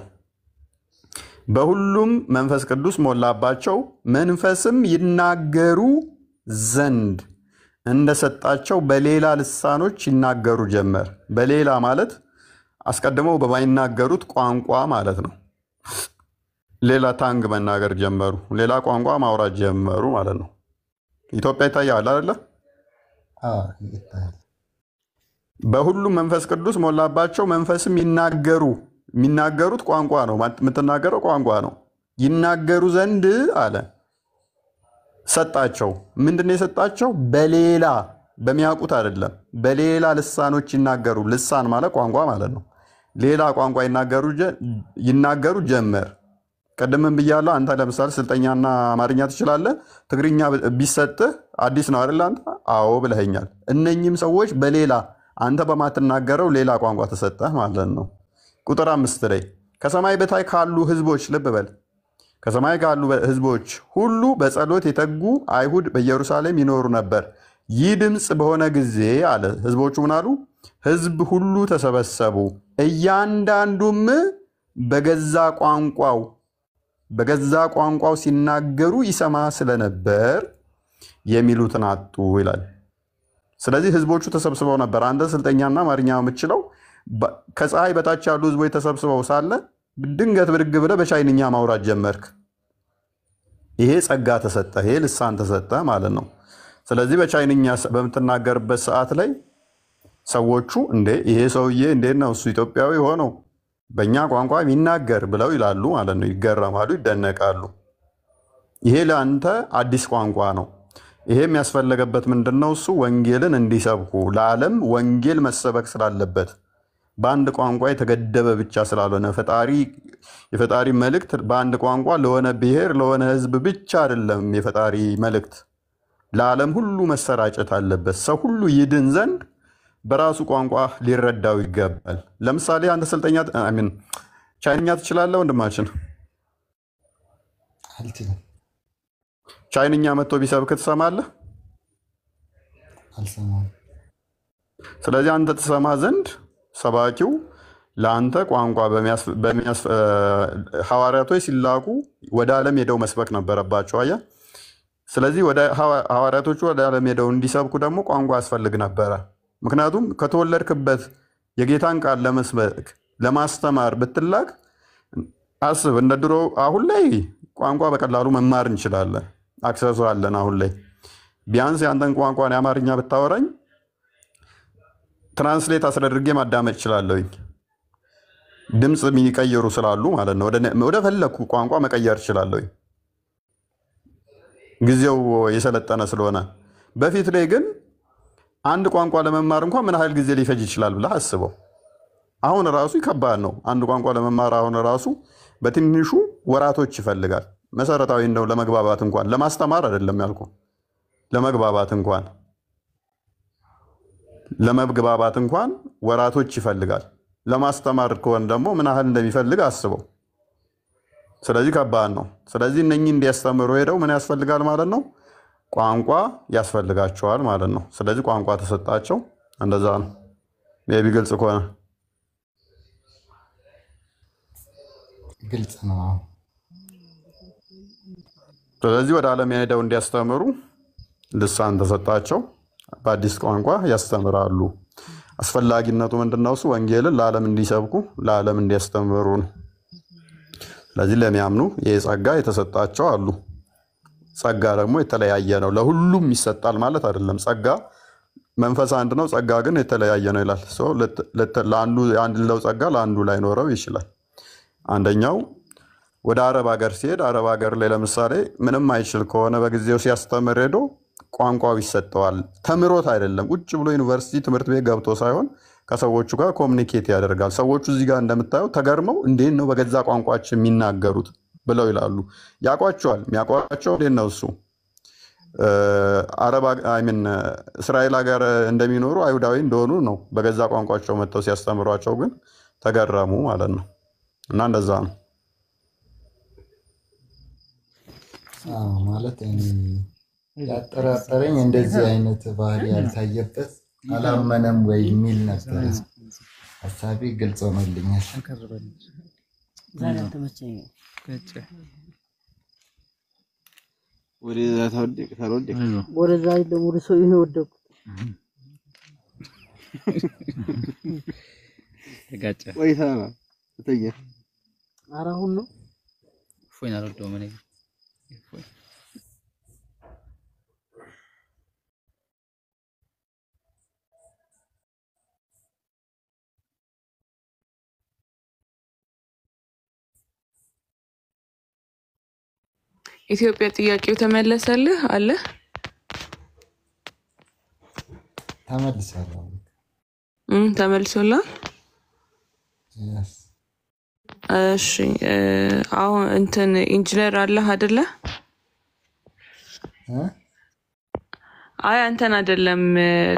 በሁሉም መንፈስ ቅዱስ ሞላባቸው፣ መንፈስም ይናገሩ ዘንድ እንደሰጣቸው በሌላ ልሳኖች ይናገሩ ጀመር። በሌላ ማለት አስቀድመው በማይናገሩት ቋንቋ ማለት ነው። ሌላ ታንግ መናገር ጀመሩ፣ ሌላ ቋንቋ ማውራት ጀመሩ ማለት ነው። ኢትዮጵያ ይታያል አይደለ? በሁሉም መንፈስ ቅዱስ ሞላባቸው፣ መንፈስም የሚናገሩት ቋንቋ ነው፣ የምትናገረው ቋንቋ ነው። ይናገሩ ዘንድ አለ ሰጣቸው። ምንድነው የሰጣቸው? በሌላ በሚያውቁት አይደለም፣ በሌላ ልሳኖች ይናገሩ። ልሳን ማለት ቋንቋ ማለት ነው። ሌላ ቋንቋ ይናገሩ ጀመር። ቀደምም ብያለሁ። አንተ ለምሳሌ ስልጠኛና አማርኛ ትችላለህ። ትግርኛ ቢሰጥህ አዲስ ነው አይደል? አንተ አዎ ብለኸኛል። እነኚህም ሰዎች በሌላ አንተ በማትናገረው ሌላ ቋንቋ ተሰጠህ ማለት ነው። ቁጥር 5 ላይ ከሰማይ በታይ ካሉ ህዝቦች፣ ልብ በል፣ ከሰማይ ካሉ ህዝቦች ሁሉ በጸሎት የተጉ አይሁድ በኢየሩሳሌም ይኖሩ ነበር። ይህ ድምፅ በሆነ ጊዜ አለ ህዝቦቹ ምን አሉ? ህዝብ ሁሉ ተሰበሰቡ፣ እያንዳንዱም በገዛ ቋንቋው ሲናገሩ ይሰማ ስለነበር የሚሉትን አጡ ይላል። ስለዚህ ህዝቦቹ ተሰብስበው ነበር። አንተ ስልጠኛና አማርኛ የምትችለው ከፀሐይ በታች ያሉ ህዝቦች ተሰብስበው ሳለ ድንገት ብድግ ብለህ በቻይንኛ ማውራት ጀመርክ። ይሄ ጸጋ ተሰጠ፣ ይሄ ልሳን ተሰጠ ማለት ነው። ስለዚህ በቻይንኛ በምትናገርበት ሰዓት ላይ ሰዎቹ እንዴ ይሄ ሰውዬ እንዴት ነው እሱ ኢትዮጵያዊ ሆነው በእኛ ቋንቋ የሚናገር ብለው ይላሉ ማለት ነው። ይገረማሉ፣ ይደነቃሉ። ይሄ ለአንተ አዲስ ቋንቋ ነው። ይሄ የሚያስፈለገበት ምንድነው? እሱ ወንጌልን እንዲሰብኩ ለዓለም ወንጌል መሰበክ ስላለበት በአንድ ቋንቋ የተገደበ ብቻ ስላልሆነ የፈጣሪ መልእክት በአንድ ቋንቋ ለሆነ ብሔር ለሆነ ህዝብ ብቻ አይደለም። የፈጣሪ መልእክት ለዓለም ሁሉ መሰራጨት አለበት። ሰው ሁሉ ይድን ዘንድ በራሱ ቋንቋ ሊረዳው ይገባል። ለምሳሌ አንተ ስልጠኛ ቻይንኛ ትችላለህ ወንድማችን? ቻይንኛ መጥቶ ቢሰብክ ትሰማለህ? አልሰማም። ስለዚህ አንተ ትሰማ ዘንድ ሰባኪው ለአንተ ቋንቋ ሐዋርያቶች ሲላኩ ወደ ዓለም ሄደው መስበክ ነበረባቸው። አየህ። ስለዚህ ሐዋርያቶቹ ወደ ዓለም ሄደው እንዲሰብኩ ደግሞ ቋንቋ ያስፈልግ ነበረ። ምክንያቱም ከተወለድክበት የጌታን ቃል ለመስበክ ለማስተማር ብትላክ አስብ፣ እንደ ድሮ አሁን ላይ ቋንቋ በቀላሉ መማር እንችላለን፣ አክሰሱ አለን። አሁን ላይ ቢያንስ ያንተን ቋንቋን የአማርኛ ብታወራኝ ትራንስሌት አስደርጌ ማዳመጥ እችላለሁኝ። ድምፅ የሚቀየሩ ስላሉ ማለት ነው። ወደ ፈለኩ ቋንቋ መቀየር እችላለሁኝ፣ ጊዜው የሰለጠነ ስለሆነ። በፊት ላይ ግን አንድ ቋንቋ ለመማር እንኳን ምን ያህል ጊዜ ሊፈጅ ይችላል ብለህ አስበው። አሁን ራሱ ይከባድ ነው። አንድ ቋንቋ ለመማር አሁን ራሱ በትንሹ ወራቶች ይፈልጋል። መሰረታዊ እንደው ለመግባባት እንኳን ለማስተማር አይደለም ያልኩ፣ ለመግባባት እንኳን ወራቶች ይፈልጋል። ለማስተማር ከሆነ ደግሞ ምን ያህል እንደሚፈልግ አስበው። ስለዚህ ከባድ ነው። ስለዚህ እነኚህ እንዲያስተምሩ ሄደው ምን ያስፈልጋል ማለት ነው? ቋንቋ ያስፈልጋቸዋል ማለት ነው። ስለዚህ ቋንቋ ተሰጣቸው። እንደዛ ነው። ሜቢ ግልጽ ከሆነ ግልጽ ነው። ስለዚህ ወደ ዓለም ሄደው እንዲያስተምሩ ልሳን ተሰጣቸው። በአዲስ ቋንቋ ያስተምራሉ። አስፈላጊነቱ ምንድነው? እሱ ወንጌልን ለዓለም እንዲሰብኩ ለዓለም እንዲያስተምሩ ነው። ስለዚህ ለሚያምኑ ይህ ጸጋ የተሰጣቸው አሉ። ጸጋ ደግሞ የተለያየ ነው። ለሁሉም ይሰጣል ማለት አይደለም። ጸጋ መንፈስ አንድ ነው፣ ጸጋ ግን የተለያየ ነው ይላል። አንድ ለው ጸጋ ለአንዱ ላይኖረው ይችላል። አንደኛው ወደ አረብ ሀገር ሲሄድ አረብ ሀገር ላይ ለምሳሌ ምንም አይችል ከሆነ በጊዜው ሲያስተምር ሄዶ ቋንቋው ይሰጠዋል። ተምሮት አይደለም፣ ቁጭ ብሎ ዩኒቨርሲቲ ትምህርት ቤት ገብቶ ሳይሆን ከሰዎቹ ጋር ኮሚኒኬት ያደርጋል። ሰዎቹ እዚህ ጋር እንደምታየው ተገርመው እንዴት ነው በገዛ ቋንቋቸው የሚናገሩት ብለው ይላሉ። ያውቋቸዋል። የሚያውቋቸው እንዴት ነው? እሱ አረብ አይ ሚን እስራኤል ሀገር እንደሚኖሩ አይሁዳዊ እንደሆኑ ነው በገዛ ቋንቋቸው መጥተው ሲያስተምሯቸው ግን ተገረሙ ማለት ነው። እና እንደዛ ነው ማለት እኔ ያጠራጠረኝ እንደዚህ አይነት ባህሪ ያልታየበት አላመነም ወይ የሚል ነበር። ሀሳቤ ግልጽ ሆኖልኛል። ወደዛ ታወደቅ ወደዛ ደግሞ ወደ ሰው ይሄ ወደቁ ተጋጨ ቆይታ ተየ አራሁን ነው ፎይና ረዶ ማኔ ኢትዮጵያ ጥያቄው ተመለሰልህ አለ ተመልሷል። ተመልሶልህ እሺ አሁን እንትን ኢንጂነር አለህ አይደለ? አይ አንተን አይደለም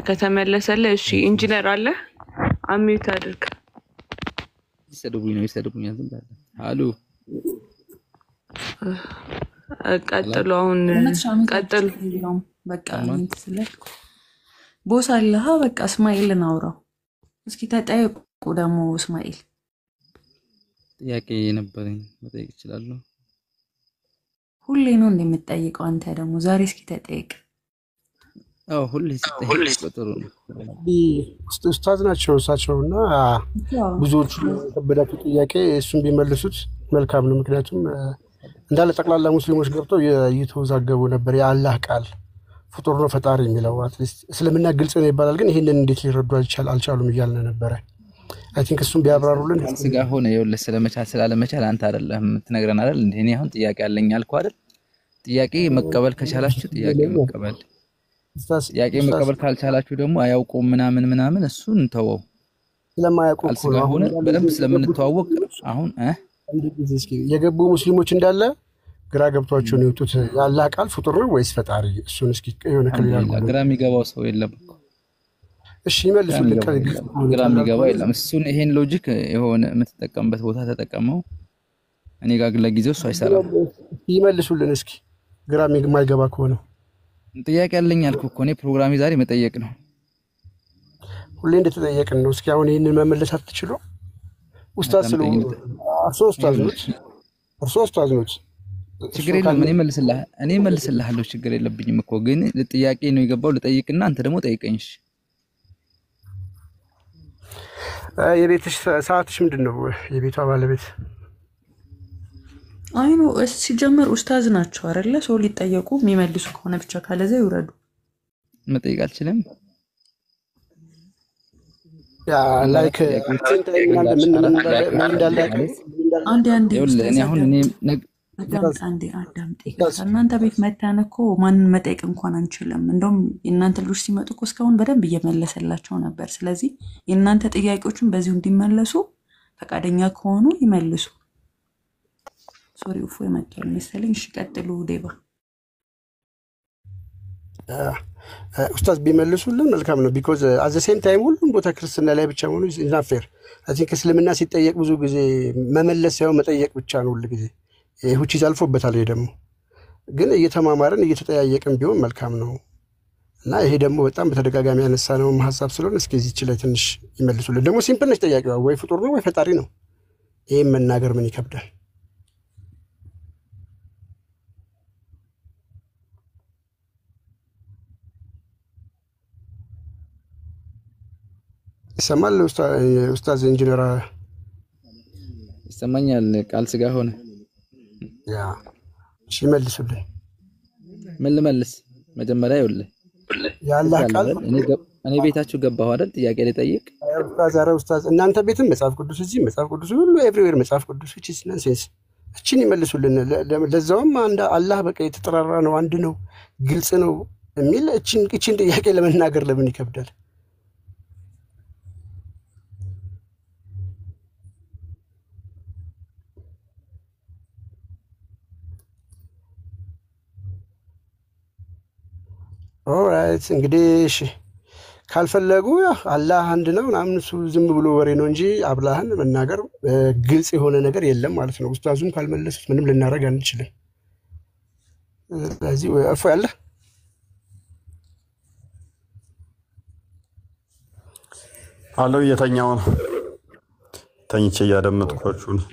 ከተመለሰልህ እሺ ኢንጂነር አለህ? አሚዩት አድርግ። ይሰድቡኝ ዝም ብለ አሉ ቀጥሉ አሁን ቀጥሉ በቃ ምን ትስለልኩ ቦስ አለህ በቃ እስማኤልን አውራው እስኪ ተጠይቁ ደግሞ እስማኤል ጥያቄ ነበረኝ መጠየቅ እችላለሁ? ሁሌ ነው እንደምትጠይቀው አንተ ደግሞ ዛሬ እስኪ ተጠይቅ። ሁሌ ሲጠይቅ ጥሩ ነው። ኡስታዝ ናቸው እሳቸውና ብዙዎቹ ከበዳቸው ጥያቄ እሱን ቢመልሱት መልካም ነው። ምክንያቱም እንዳለ ጠቅላላ ሙስሊሞች ገብተው እየተወዛገቡ ነበር። የአላህ ቃል ፍጡር ነው ፈጣሪ የሚለው አትሊስት እስልምና ግልጽ ነው ይባላል፣ ግን ይሄንን እንዴት ሊረዱ አልቻሉም እያልን ነበረ። አይ ቲንክ እሱን ቢያብራሩልን ስጋ ሆነ ይወለ ስለመቻል ስላለመቻል አንተ አይደለም ትነግረን አይደል እንዴ? እኔ አሁን ጥያቄ አለኝ አልኩ አይደል? ጥያቄ መቀበል ከቻላችሁ ጥያቄ መቀበል፣ ጥያቄ መቀበል ካልቻላችሁ ደግሞ አያውቁም ምናምን እሱን ተወው። ስለማያውቁ ስጋ ሆነ በደንብ ስለምንተዋወቅ አሁን የገቡ ሙስሊሞች እንዳለ ግራ ገብቷቸው ነው የወጡት። የአላህ ቃል ፍጡር ነው ወይስ ፈጣሪ? እሱን እስኪ የሆነ ከሌላ ግራ የሚገባው ሰው የለም። እሺ ይመልሱልን። ግራ የሚገባው የለም። እሱን ይሄን ሎጂክ የሆነ የምትጠቀምበት ቦታ ተጠቀመው። እኔ ጋር ለጊዜው እሱ አይሰራም። ይመልሱልን እስኪ ግራ የማይገባ ከሆነ። ጥያቄ አለኝ አልኩ እኮ እኔ ፕሮግራሜ ዛሬ መጠየቅ ነው። ሁሌ እንደተጠየቅን ነው። እስኪ አሁን ይሄንን መመለስ አትችሉ? ኡስታዝ ስለሆኑ እርሶ ኡስታዝ ነዎት። ችግር የለም እኔ መልስልሃለሁ። ችግር የለብኝም እኮ ግን ጥያቄ ነው የገባው ልጠይቅና አንተ ደግሞ ጠይቀኝ። እሺ የቤትሽ ሰዓትሽ ምንድነው? የቤቷ ባለቤት አይኑ ሲጀምር ኡስታዝ ናቸው አይደለ? ሰው ሊጠየቁ የሚመልሱ ከሆነ ብቻ ካለዛ ይውረዱ። መጠየቅ አልችልም። ላይክ አንዴ አዳምጥ። እናንተ ቤት መተን እኮ ማንን መጠየቅ እንኳን አንችልም። እንደውም የእናንተ ልጆች ሲመጡ እኮ እስካሁን በደንብ እየመለሰላቸው ነበር። ስለዚህ የእናንተ ጥያቄዎችን በዚሁ እንዲመለሱ ፈቃደኛ ከሆኑ ይመልሱ። ሶሪ ኡፎ የመጣው መሰለኝ። እሺ ቀጥሉ ዴባ። ኡስታዝ ቢመልሱልን መልካም ነው። ቢኮዝ አት ዘ ሴም ታይም ሁሉም ቦታ ክርስትና ላይ ብቻ ሆኖ ኢንፋፌር አይ ቲንክ እስልምና ሲጠየቅ ብዙ ጊዜ መመለስ ሳይሆን መጠየቅ ብቻ ነው ሁሉ ጊዜ። ሁቺ አልፎበታል። ይሄ ደግሞ ግን እየተማማረን እየተጠያየቅን ቢሆን መልካም ነው እና ይሄ ደግሞ በጣም በተደጋጋሚ ያነሳነው ሐሳብ ስለሆነ እስኪ እዚች ላይ ትንሽ ይመልሱልን። ደግሞ ሲምፕል ነች ጥያቄዋ፣ ወይ ፍጡር ነው ወይ ፈጣሪ ነው። ይሄን መናገር ምን ይከብዳል? ይሰማል ኡስታዝ ኢንጂነር? ይሰማኛል። ቃል ስጋ ሆነ ያ እሺ መልሱልኝ። ምን ልመልስ? መጀመሪያ ይኸውልህ ያላህ ቃል እኔ ቤታችሁ ገባሁ አይደል? ጥያቄ ልጠይቅ። ኡስታዝ እናንተ ቤትም መጽሐፍ ቅዱስ እዚህ መጽሐፍ ቅዱስ ሁሉ ኤቭሪዌር መጽሐፍ ቅዱስ which is nonsense። እቺን ይመልሱልን። ለዛውም አንድ አላህ በቃ የተጠራራ ነው፣ አንድ ነው፣ ግልጽ ነው የሚል እቺን ጥያቄ ለመናገር ለምን ይከብዳል? ኦራይት እንግዲህ እሺ ካልፈለጉ አላህ አንድ ነው ምናምን እሱ ዝም ብሎ ወሬ ነው እንጂ አብላህን መናገር ግልጽ የሆነ ነገር የለም ማለት ነው። ኡስታዙም ካልመለሱት ምንም ልናረግ አንችልም። ስለዚህ አፉ ያለ አለው እየተኛው ነው። ተኝቼ እያደመጥኳችሁ ነው።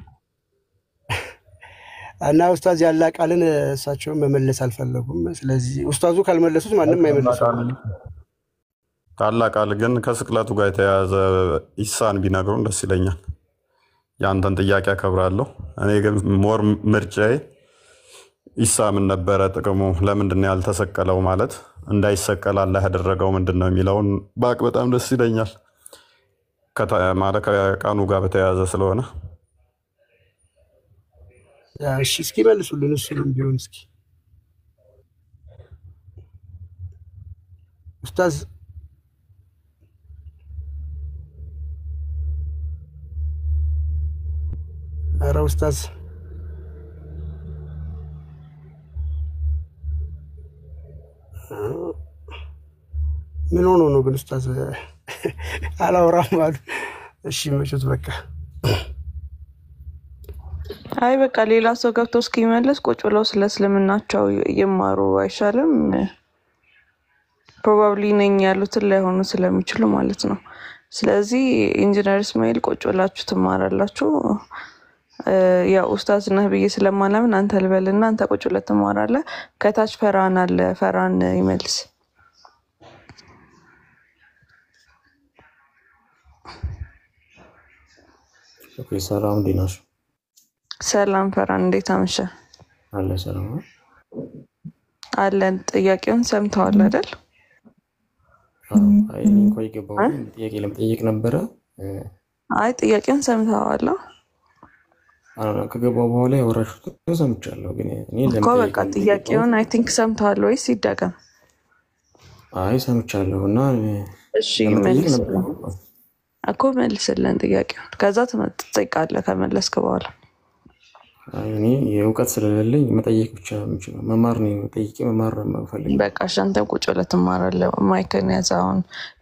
እና ኡስታዝ ያላ ቃልን እሳቸው መመለስ አልፈለጉም። ስለዚህ ኡስታዙ ካልመለሱት ማንም አይመልስም። ታላ ቃል ግን ከስቅለቱ ጋር የተያያዘ ኢሳን ቢነግሩን ደስ ይለኛል። ያንተን ጥያቄ አከብራለሁ። እኔ ግን ሞር ምርጫዬ ኢሳ ምን ነበረ ጥቅሙ፣ ለምንድን ነው ያልተሰቀለው፣ ማለት እንዳይሰቀል አላህ ያደረገው ምንድነው የሚለውን ባቅ በጣም ደስ ይለኛል። ማለት ከቀኑ ጋር በተያያዘ ስለሆነ እሺ እስኪ መልሱልን። እሱንም ቢሆን እስኪ ኡስታዝ ኧረ ኡስታዝ ምን ሆኖ ነው ግን ኡስታዝ አላወራም አሉ። እሺ መቼት በቃ አይ በቃ ሌላ ሰው ገብቶ እስኪመለስ ቁጭ ብለው ስለ እስልምናቸው ይማሩ አይሻልም? ፕሮባብሊ ነኝ ያሉትን ላይሆኑ ስለሚችሉ ማለት ነው። ስለዚህ ኢንጂነር እስማኤል ቁጭ ብላችሁ ትማራላችሁ። ያ ኡስታዝ ነህ ብዬ ስለማላምን አንተ ልበልና አንተ ቁጭ ብለህ ትማራለህ። ከታች ፈራን አለ፣ ፈራን ይመልስ። ኦኬ ሰላም ዲናሽ። ሰላም ፈራን፣ እንዴት አመሸ? አለ ሰላም አለን። ጥያቄውን ሰምተዋል አይደል? አይ እኔ እንኳን ይገባው ጥያቄ ለመጠየቅ ነበረ። አይ ጥያቄውን ሰምተዋል? ከገባው በኋላ ያወራሽው ሰምቻለሁ፣ ግን እኔ እኮ በቃ ጥያቄውን አይ ቲንክ ሰምተዋል ወይስ ይደገም? አይ ሰምቻለሁ እና እሺ መልስ እኮ መልስልን ጥያቄውን፣ ከዛ ትጠይቃለህ ከመለስክ በኋላ። አይ እኔ የእውቀት ስለሌለኝ መጠየቅ ብቻ ነው የምችለው። መማር ነው ጠይቄ መማር ነው የምፈልገው። በቃ አንተ ቁጭ ብለህ ትማራለህ። ማይክን ያዝ። አሁን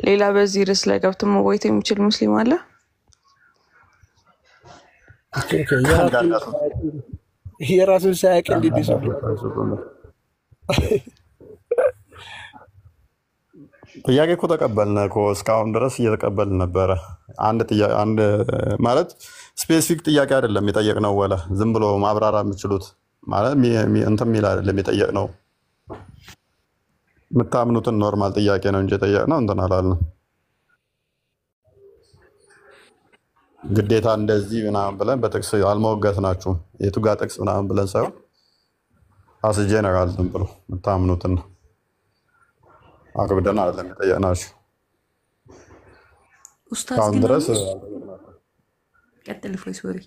ሌላ በዚህ ርዕስ ላይ ገብቶ መወያየት የሚችል ሙስሊም አለ? የራሱን ሳያውቅ እንዴት ይሰው ጥያቄ እኮ ተቀበልን እኮ እስካሁን ድረስ እየተቀበልን ነበረ። አንድ ማለት ስፔሲፊክ ጥያቄ አይደለም የጠየቅነው፣ ወላ ዝም ብሎ ማብራራ የምችሉት ማለት እንትን የሚል አይደለም የጠየቅነው። የምታምኑትን ኖርማል ጥያቄ ነው እንጂ የጠየቅነው እንትን አላልንም። ግዴታ እንደዚህ ምናምን ብለን በጥቅስ አልመወገትናችሁም። የቱ ጋር ጥቅስ ምናምን ብለን ሳይሆን አስ ጄነራል ዝም ብሎ የምታምኑትን ነው አቅብደን አይደለም የጠየቅናችሁ። ኡስታዝ አሁን ድረስ ቀጥል ፎይ ሶሪ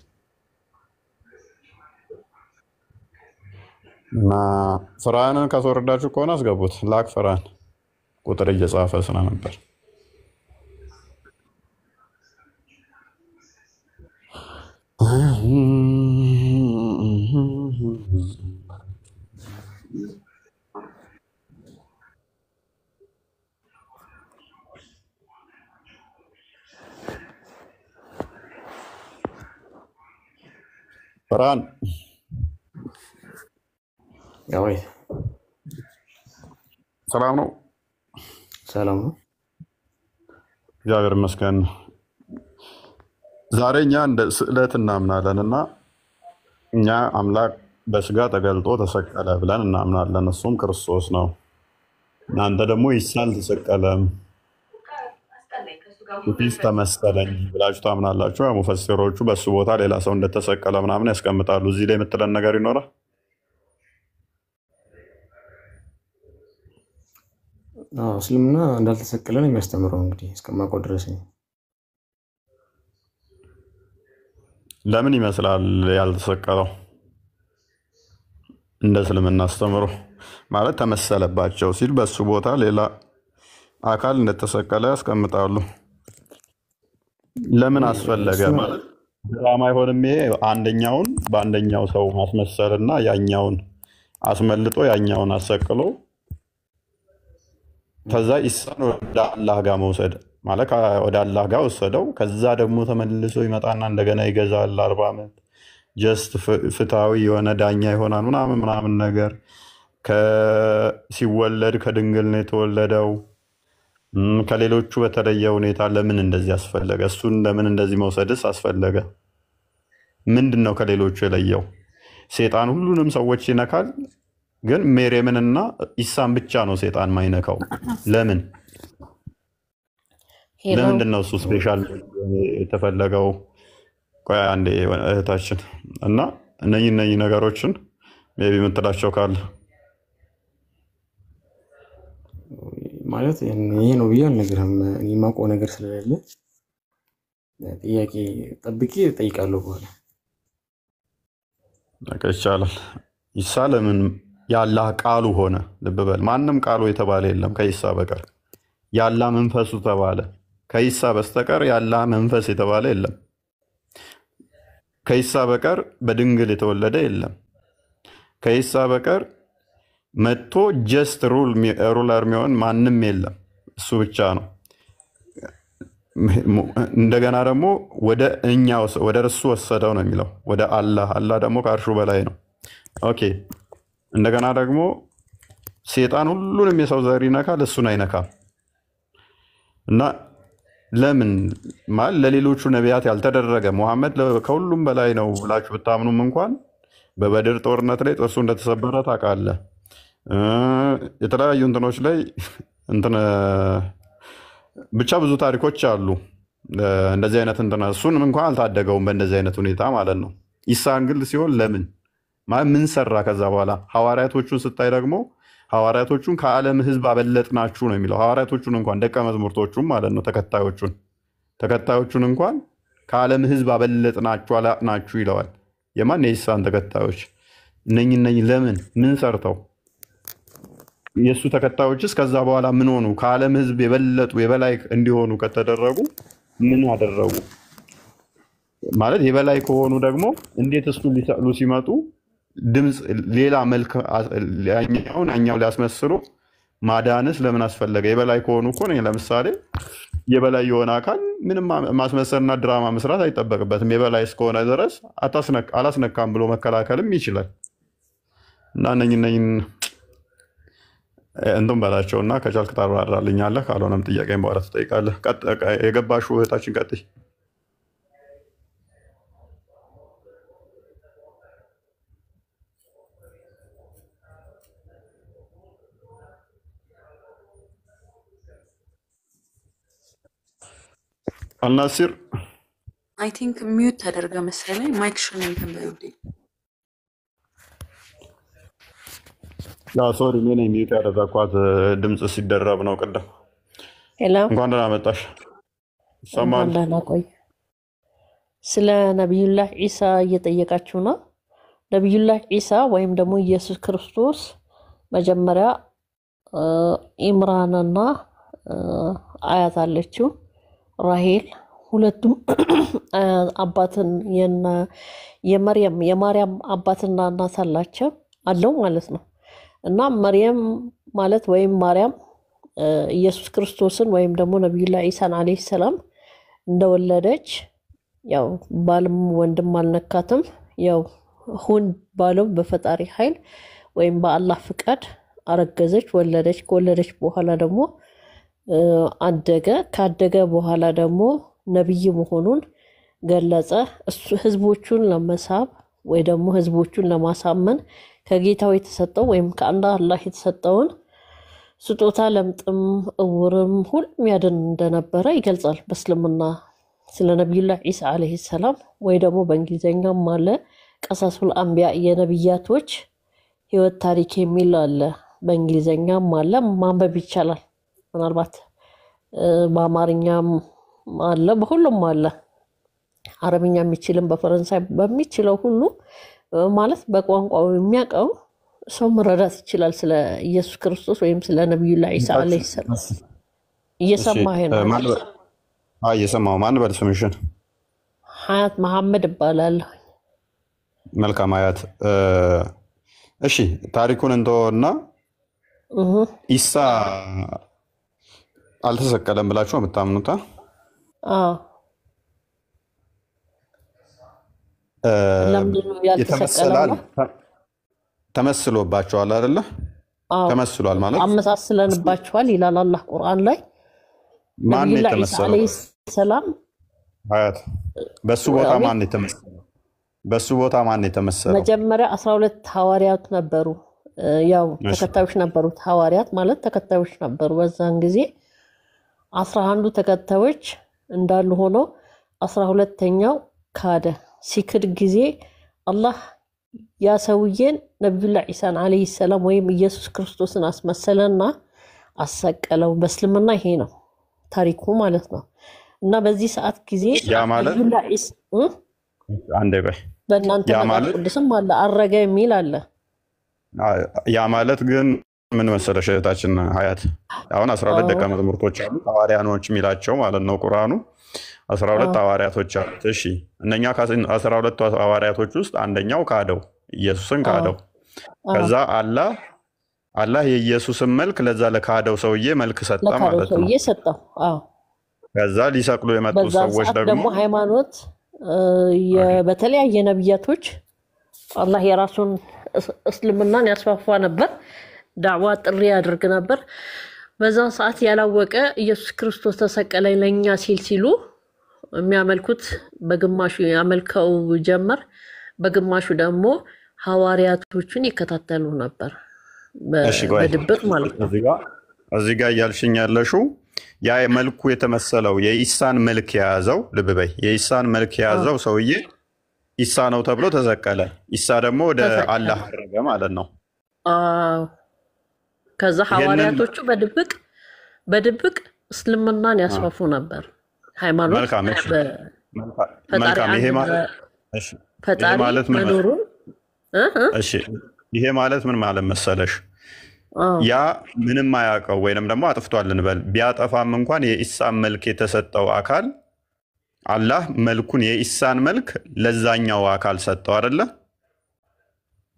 እና ፍራንን ካስወረዳችሁ ከሆነ አስገቡት። ላክ ፍራን ቁጥር እየጻፈ ስለነበር ፍራን ያው ሰላም ነው። ሰላም ነው እግዚአብሔር ይመስገን። ዛሬ እኛ እንደ ስዕለት እናምናለን እና እኛ አምላክ በስጋ ተገልጦ ተሰቀለ ብለን እናምናለን። እሱም ክርስቶስ ነው። እናንተ ደግሞ ኢሳ አልተሰቀለም ፊት ተመሰለኝ ብላችሁ ታምናላችሁ። ሙፈሲሮቹ በሱ ቦታ ሌላ ሰው እንደተሰቀለ ምናምን ያስቀምጣሉ። እዚህ ላይ የምትለን ነገር ይኖራል? እስልምና እንዳልተሰቀለ ነው የሚያስተምረው እንግዲህ እስከማውቀው ድረስ። ለምን ይመስላል ያልተሰቀለው? እንደ እስልምና አስተምሮ ማለት ተመሰለባቸው ሲል በሱ ቦታ ሌላ አካል እንደተሰቀለ ያስቀምጣሉ። ለምን አስፈለገ ማለት ድራማ አይሆንም? ይሄ አንደኛውን በአንደኛው ሰው ማስመሰልና ያኛውን አስመልጦ ያኛውን አሰቅሎ ከዛ ኢሳን ወደ አላህ ጋር መውሰድ ማለት ወደ አላህ ጋር ወሰደው። ከዛ ደግሞ ተመልሶ ይመጣና እንደገና ይገዛል 40 ዓመት ጀስት ፍትሃዊ የሆነ ዳኛ ይሆናል ምናምን ምናምን ነገር። ሲወለድ ከድንግል ነው የተወለደው። ከሌሎቹ በተለየ ሁኔታ ለምን እንደዚህ አስፈለገ? እሱን ለምን እንደዚህ መውሰድስ አስፈለገ? ምንድን ነው ከሌሎቹ የለየው? ሴጣን ሁሉንም ሰዎች ይነካል፣ ግን ሜርየምንና ኢሳን ብቻ ነው ሴጣን ማይነካው። ለምን? ለምንድን ነው እሱ ስፔሻል የተፈለገው? ቆይ አንዴ እህታችን እና እነኚህ ነገሮችን ሜይ ቢ የምትላቸው ካለ ማለት ይሄ ነው ብዬ አልነግርህም። እኔ የማውቀው ነገር ስለሌለ ጥያቄ ጠብቄ እጠይቃለሁ በኋላ። በቃ ይቻላል። ኢሳ ለምን የአላህ ቃሉ ሆነ? ልብ በል፣ ማንም ቃሉ የተባለ የለም ከኢሳ በቀር። የአላህ መንፈሱ ተባለ። ከኢሳ በስተቀር የአላህ መንፈስ የተባለ የለም። ከኢሳ በቀር በድንግል የተወለደ የለም። ከኢሳ በቀር መጥቶ ጀስት ሩለር የሚሆን ማንም የለም። እሱ ብቻ ነው። እንደገና ደግሞ ወደ እርሱ ወሰደው ነው የሚለው፣ ወደ አላህ። አላህ ደግሞ ከአርሹ በላይ ነው። ኦኬ። እንደገና ደግሞ ሴጣን ሁሉንም የሰው ዘር ይነካል፣ እሱን አይነካም። እና ለምን ማለት ለሌሎቹ ነቢያት ያልተደረገ ሙሐመድ ከሁሉም በላይ ነው ብላችሁ ብታምኑም እንኳን በበድር ጦርነት ላይ ጥርሱ እንደተሰበረ ታውቃለህ። የተለያዩ እንትኖች ላይ ብቻ ብዙ ታሪኮች አሉ። እንደዚህ አይነት እሱንም እንኳን አልታደገውም በእንደዚህ አይነት ሁኔታ ማለት ነው። ኢሳን ግን ሲሆን ለምን ማለት ምን ሰራ? ከዛ በኋላ ሐዋርያቶቹን ስታይ ደግሞ ሐዋርያቶቹን ከዓለም ሕዝብ አበለጥናችሁ ነው የሚለው። ሐዋርያቶቹን እንኳን ደቀ መዝሙርቶቹን ማለት ነው ተከታዮቹን እንኳን ከዓለም ሕዝብ አበለጥናችሁ አላቅናችሁ ይለዋል። የማን የኢሳን ተከታዮች እነኝ ለምን ምን ሰርተው? የእሱ ተከታዮችስ ከዛ በኋላ ምን ሆኑ? ከዓለም ሕዝብ የበለጡ የበላይ እንዲሆኑ ከተደረጉ ምን አደረጉ? ማለት የበላይ ከሆኑ ደግሞ እንዴት እሱ ሊሰቅሉ ሲመጡ ድምፅ ሌላ መልክ ያኛው ሊያስመስሉ ማዳንስ ለምን አስፈለገ? የበላይ ከሆኑ እኮ ለምሳሌ የበላይ የሆነ አካል ምንም ማስመሰልና ድራማ መስራት አይጠበቅበትም። የበላይ እስከሆነ ድረስ አላስነካም ብሎ መከላከልም ይችላል። እና እነኝን እንትን በላቸውና ከቻልክ ታብራራልኛለህ፣ ካልሆነም ጥያቄን በኋላ ትጠይቃለህ። የገባሽው እህታችን ቀጥይ። አልናሲር አይ ቲንክ ሚዩት ተደርገ መሰለኝ። ማይክ ሽን እንትን በይውዴ። ሶሪ እኔ ነኝ ሚዩት ያደረኳት፣ ድምፅ ሲደረብ ነው ቅድም። ሄሎ፣ እንኳን ደህና መጣሽ። ይሰማል? እንኳን ደህና ቆይ። ስለ ነቢዩላህ ዒሳ እየጠየቃችሁ ነው። ነቢዩላህ ዒሳ ወይም ደግሞ ኢየሱስ ክርስቶስ መጀመሪያ ኢምራንና አያት አለችው ራሄል፣ ሁለቱም አባትን የማርያም አባትና እናት አለው ማለት ነው። እና መርየም ማለት ወይም ማርያም ኢየሱስ ክርስቶስን ወይም ደግሞ ነቢዩላህ ዒሳን አለይሂ ሰላም እንደወለደች ያው ባልም ወንድም አልነካትም። ያው ሁን ባለው በፈጣሪ ኃይል ወይም በአላህ ፍቃድ አረገዘች፣ ወለደች። ከወለደች በኋላ ደግሞ አደገ። ካደገ በኋላ ደግሞ ነብይ መሆኑን ገለጸ። እሱ ህዝቦቹን ለመሳብ ወይ ደግሞ ህዝቦቹን ለማሳመን ከጌታው የተሰጠው ወይም ከአንድ አላህ የተሰጠውን ስጦታ ለምጥም እውርም ሁሉም ያድን እንደነበረ ይገልጻል በእስልምና ስለ ነቢዩላህ ዒሳ አለይሂ ሰላም። ወይ ደግሞ በእንግሊዝኛም አለ ቀሳሱል አንቢያ የነብያቶች ህይወት ታሪክ የሚል አለ። በእንግሊዝኛም አለ፣ ማንበብ ይቻላል። ምናልባት በአማርኛም አለ፣ በሁሉም አለ። አረብኛ የሚችልም በፈረንሳይ በሚችለው ሁሉ ማለት በቋንቋው የሚያውቀው ሰው መረዳት ይችላል ስለ ኢየሱስ ክርስቶስ ወይም ስለ ነቢዩላህ ዒሳ አለይሂ ሰላም። እየሰማህ ነው? እየሰማሁ። ማን በል ስምሽን? ሀያት መሐመድ እባላለሁ። መልካም ሀያት። እሺ ታሪኩን እንተወና ኢሳ አልተሰቀለም ብላችሁ የምታምኑታ? አዎ። ለምንድን ነው ያልተሰቀለው? ተመስሎባቸዋል አይደለ? ተመስሏል ማለት አመሳስለንባቸዋል ይላል አላህ ቁርአን ላይ። ማን ነብዩ ኢሳ የተመሰለው? አለይሂ ሰላም አያት በሱ ቦታ ማን የተመሰለው? በሱ ቦታ ማን የተመሰለው? መጀመሪያ 12 ሐዋርያት ነበሩ። ያው ተከታዮች ነበሩት። ሐዋርያት ማለት ተከታዮች ነበሩ። በዛን ጊዜ 11ዱ ተከታዮች እንዳሉ ሆኖ 12ኛው ካደ። ሲክድ ጊዜ አላህ ያ ሰውዬን ነብዩላህ ኢሳን አለይሂ ሰላም ወይም ኢየሱስ ክርስቶስን አስመሰለና አሰቀለው። በእስልምና ይሄ ነው ታሪኩ ማለት ነው። እና በዚህ ሰዓት ጊዜ ነብዩላህ ኢሳ አንዴ ቆይ በእናንተ መጽሐፍ ቅዱስም አለ አረገ የሚል አለ። ያ ማለት ግን ምን መሰለሽ እህታችን ሀያት አሁን 12 ደቀ መዛሙርቶች አሉ ሐዋርያኖች የሚላቸው ማለት ነው ቁርአኑ 12 ሐዋርያቶች አሉት። እሺ እነኛ ከ12 ሐዋርያቶች ውስጥ አንደኛው ካደው ኢየሱስን ካደው። ከዛ አላህ የኢየሱስን መልክ ለዛ ለካደው ሰውዬ መልክ ሰጠ ማለት ነው። ከዛ ሊሰቅሉ የመጡ ሰዎች ደግሞ ሃይማኖት በተለያየ ነብያቶች አላህ የራሱን እስልምናን ያስፋፋ ነበር፣ ዳዕዋ ጥሪ ያደርግ ነበር። በዛ ሰዓት ያላወቀ ኢየሱስ ክርስቶስ ተሰቀለ ለኛ ሲሉ የሚያመልኩት በግማሹ ያመልከው ጀመር፣ በግማሹ ደግሞ ሐዋርያቶቹን ይከታተሉ ነበር በድብቅ ማለት ነው። እዚህ ጋር እያልሽኝ ያለሽው ያ መልኩ የተመሰለው የኢሳን መልክ የያዘው ልብ በይ፣ የኢሳን መልክ የያዘው ሰውዬ ኢሳ ነው ተብሎ ተሰቀለ። ኢሳ ደግሞ ወደ አላህ አረገ ማለት ነው። ከዛ ሐዋርያቶቹ በድብቅ እስልምናን ያስፋፉ ነበር። ሃይማኖት መልካም ይሄ ማለት ምን ይሄ ማለት ምን ማለት መሰለሽ? ያ ምንም አያውቀው ወይንም ደግሞ አጥፍቷል እንበል፣ ቢያጠፋም እንኳን የኢሳን መልክ የተሰጠው አካል አላህ መልኩን የኢሳን መልክ ለዛኛው አካል ሰጠው አይደለ?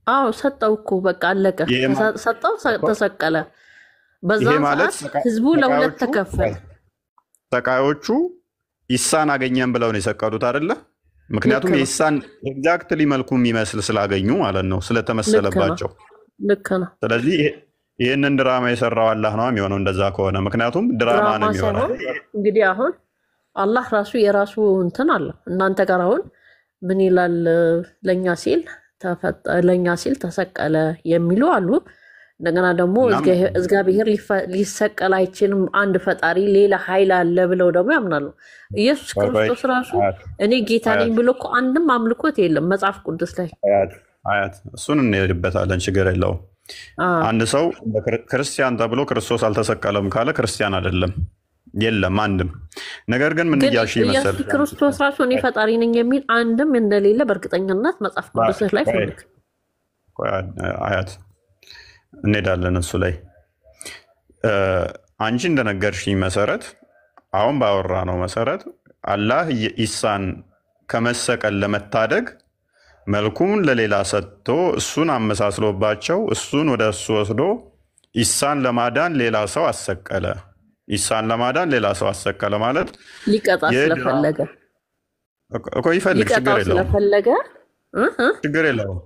አዎ ሰጠው እኮ በቃ አለቀ። ሰጠው ተሰቀለ። በዛ ሰዓት ህዝቡ ለሁለት ተከፈለ። ተቃዮቹ ኢሳን አገኘን ብለው ነው የሰቀሉት አይደለ? ምክንያቱም የኢሳን ኤግዛክትሊ መልኩ የሚመስል ስላገኙ ማለት ነው፣ ስለተመሰለባቸው። ልክ ነው። ስለዚህ ይህንን ድራማ የሰራው አላህ ነው የሚሆነው እንደዛ ከሆነ፣ ምክንያቱም ድራማ ነው የሚሆነው። እንግዲህ አሁን አላህ ራሱ የራሱ እንትን አለው። እናንተ ጋር አሁን ምን ይላል? ለኛ ሲል ተሰቀለ የሚሉ አሉ። እንደገና ደግሞ እግዚአብሔር ሊሰቀል አይችልም፣ አንድ ፈጣሪ ሌላ ኃይል አለ ብለው ደግሞ ያምናሉ። ኢየሱስ ክርስቶስ ራሱ እኔ ጌታ ነኝ ብሎ እኮ አንድም አምልኮት የለም መጽሐፍ ቅዱስ ላይ። አያት እሱን እንሄድበታለን፣ ችግር የለውም። አንድ ሰው ክርስቲያን ተብሎ ክርስቶስ አልተሰቀለም ካለ ክርስቲያን አይደለም፣ የለም አንድም። ነገር ግን ምን እያልሽ ይመስል ኢየሱስ ክርስቶስ ራሱ እኔ ፈጣሪ ነኝ የሚል አንድም እንደሌለ በእርግጠኝነት መጽሐፍ ቅዱስ ላይ ፈልግ። አያት እንሄዳለን እሱ ላይ። አንቺ እንደነገርሽኝ መሰረት አሁን ባወራ ነው መሰረት አላህ ኢሳን ከመሰቀል ለመታደግ መልኩን ለሌላ ሰጥቶ እሱን አመሳስሎባቸው እሱን ወደ እሱ ወስዶ ኢሳን ለማዳን ሌላ ሰው አሰቀለ። ኢሳን ለማዳን ሌላ ሰው አሰቀለ ማለት ሊቀጣ ስለፈለገ እኮ ይፈልግ፣ ችግር የለውም።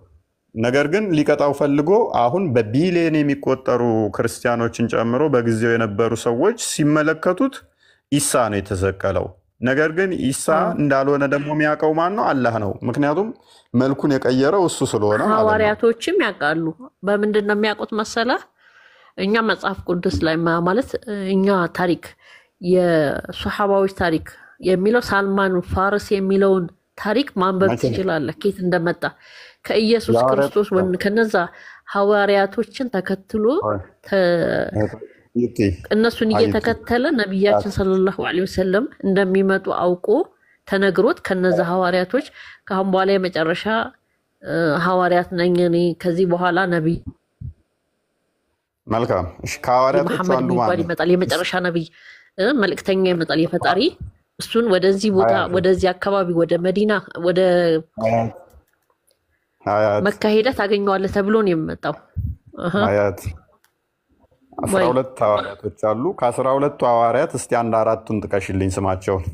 ነገር ግን ሊቀጣው ፈልጎ አሁን በቢሊየን የሚቆጠሩ ክርስቲያኖችን ጨምሮ በጊዜው የነበሩ ሰዎች ሲመለከቱት ኢሳ ነው የተሰቀለው። ነገር ግን ኢሳ እንዳልሆነ ደግሞ የሚያውቀው ማን ነው? አላህ ነው። ምክንያቱም መልኩን የቀየረው እሱ ስለሆነ ማለት ነው። ሐዋርያቶችም ያውቃሉ። በምንድን ነው የሚያውቁት መሰለ? እኛ መጽሐፍ ቅዱስ ላይ ማለት እኛ ታሪክ የሱሐባዎች ታሪክ የሚለው ሳልማን ፋርስ የሚለውን ታሪክ ማንበብ ትችላለህ፣ ከየት እንደመጣ ከኢየሱስ ክርስቶስ ከነዛ ሐዋርያቶችን ተከትሎ እነሱን እየተከተለ ነቢያችን ሰለላሁ ዐለይሂ ወሰለም እንደሚመጡ አውቆ ተነግሮት ከነዛ ሐዋርያቶች ከአሁን በኋላ የመጨረሻ ሐዋርያት ነኝ እኔ ከዚህ በኋላ ነቢይ መልካም እሺ፣ ከሐዋርያቶች አንዱ ማለት ይመጣል፣ የመጨረሻ ነቢይ መልእክተኛ ይመጣል የፈጣሪ እሱን ወደዚህ ቦታ ወደዚህ አካባቢ ወደ መዲና ወደ መካ ሄደህ ታገኘዋለህ ተብሎ ነው የሚመጣው። 12 ሐዋርያቶች አሉ። ከ12ቱ ሐዋርያት እስቲ አንድ አራቱን ጥቀሽልኝ ስማቸውን።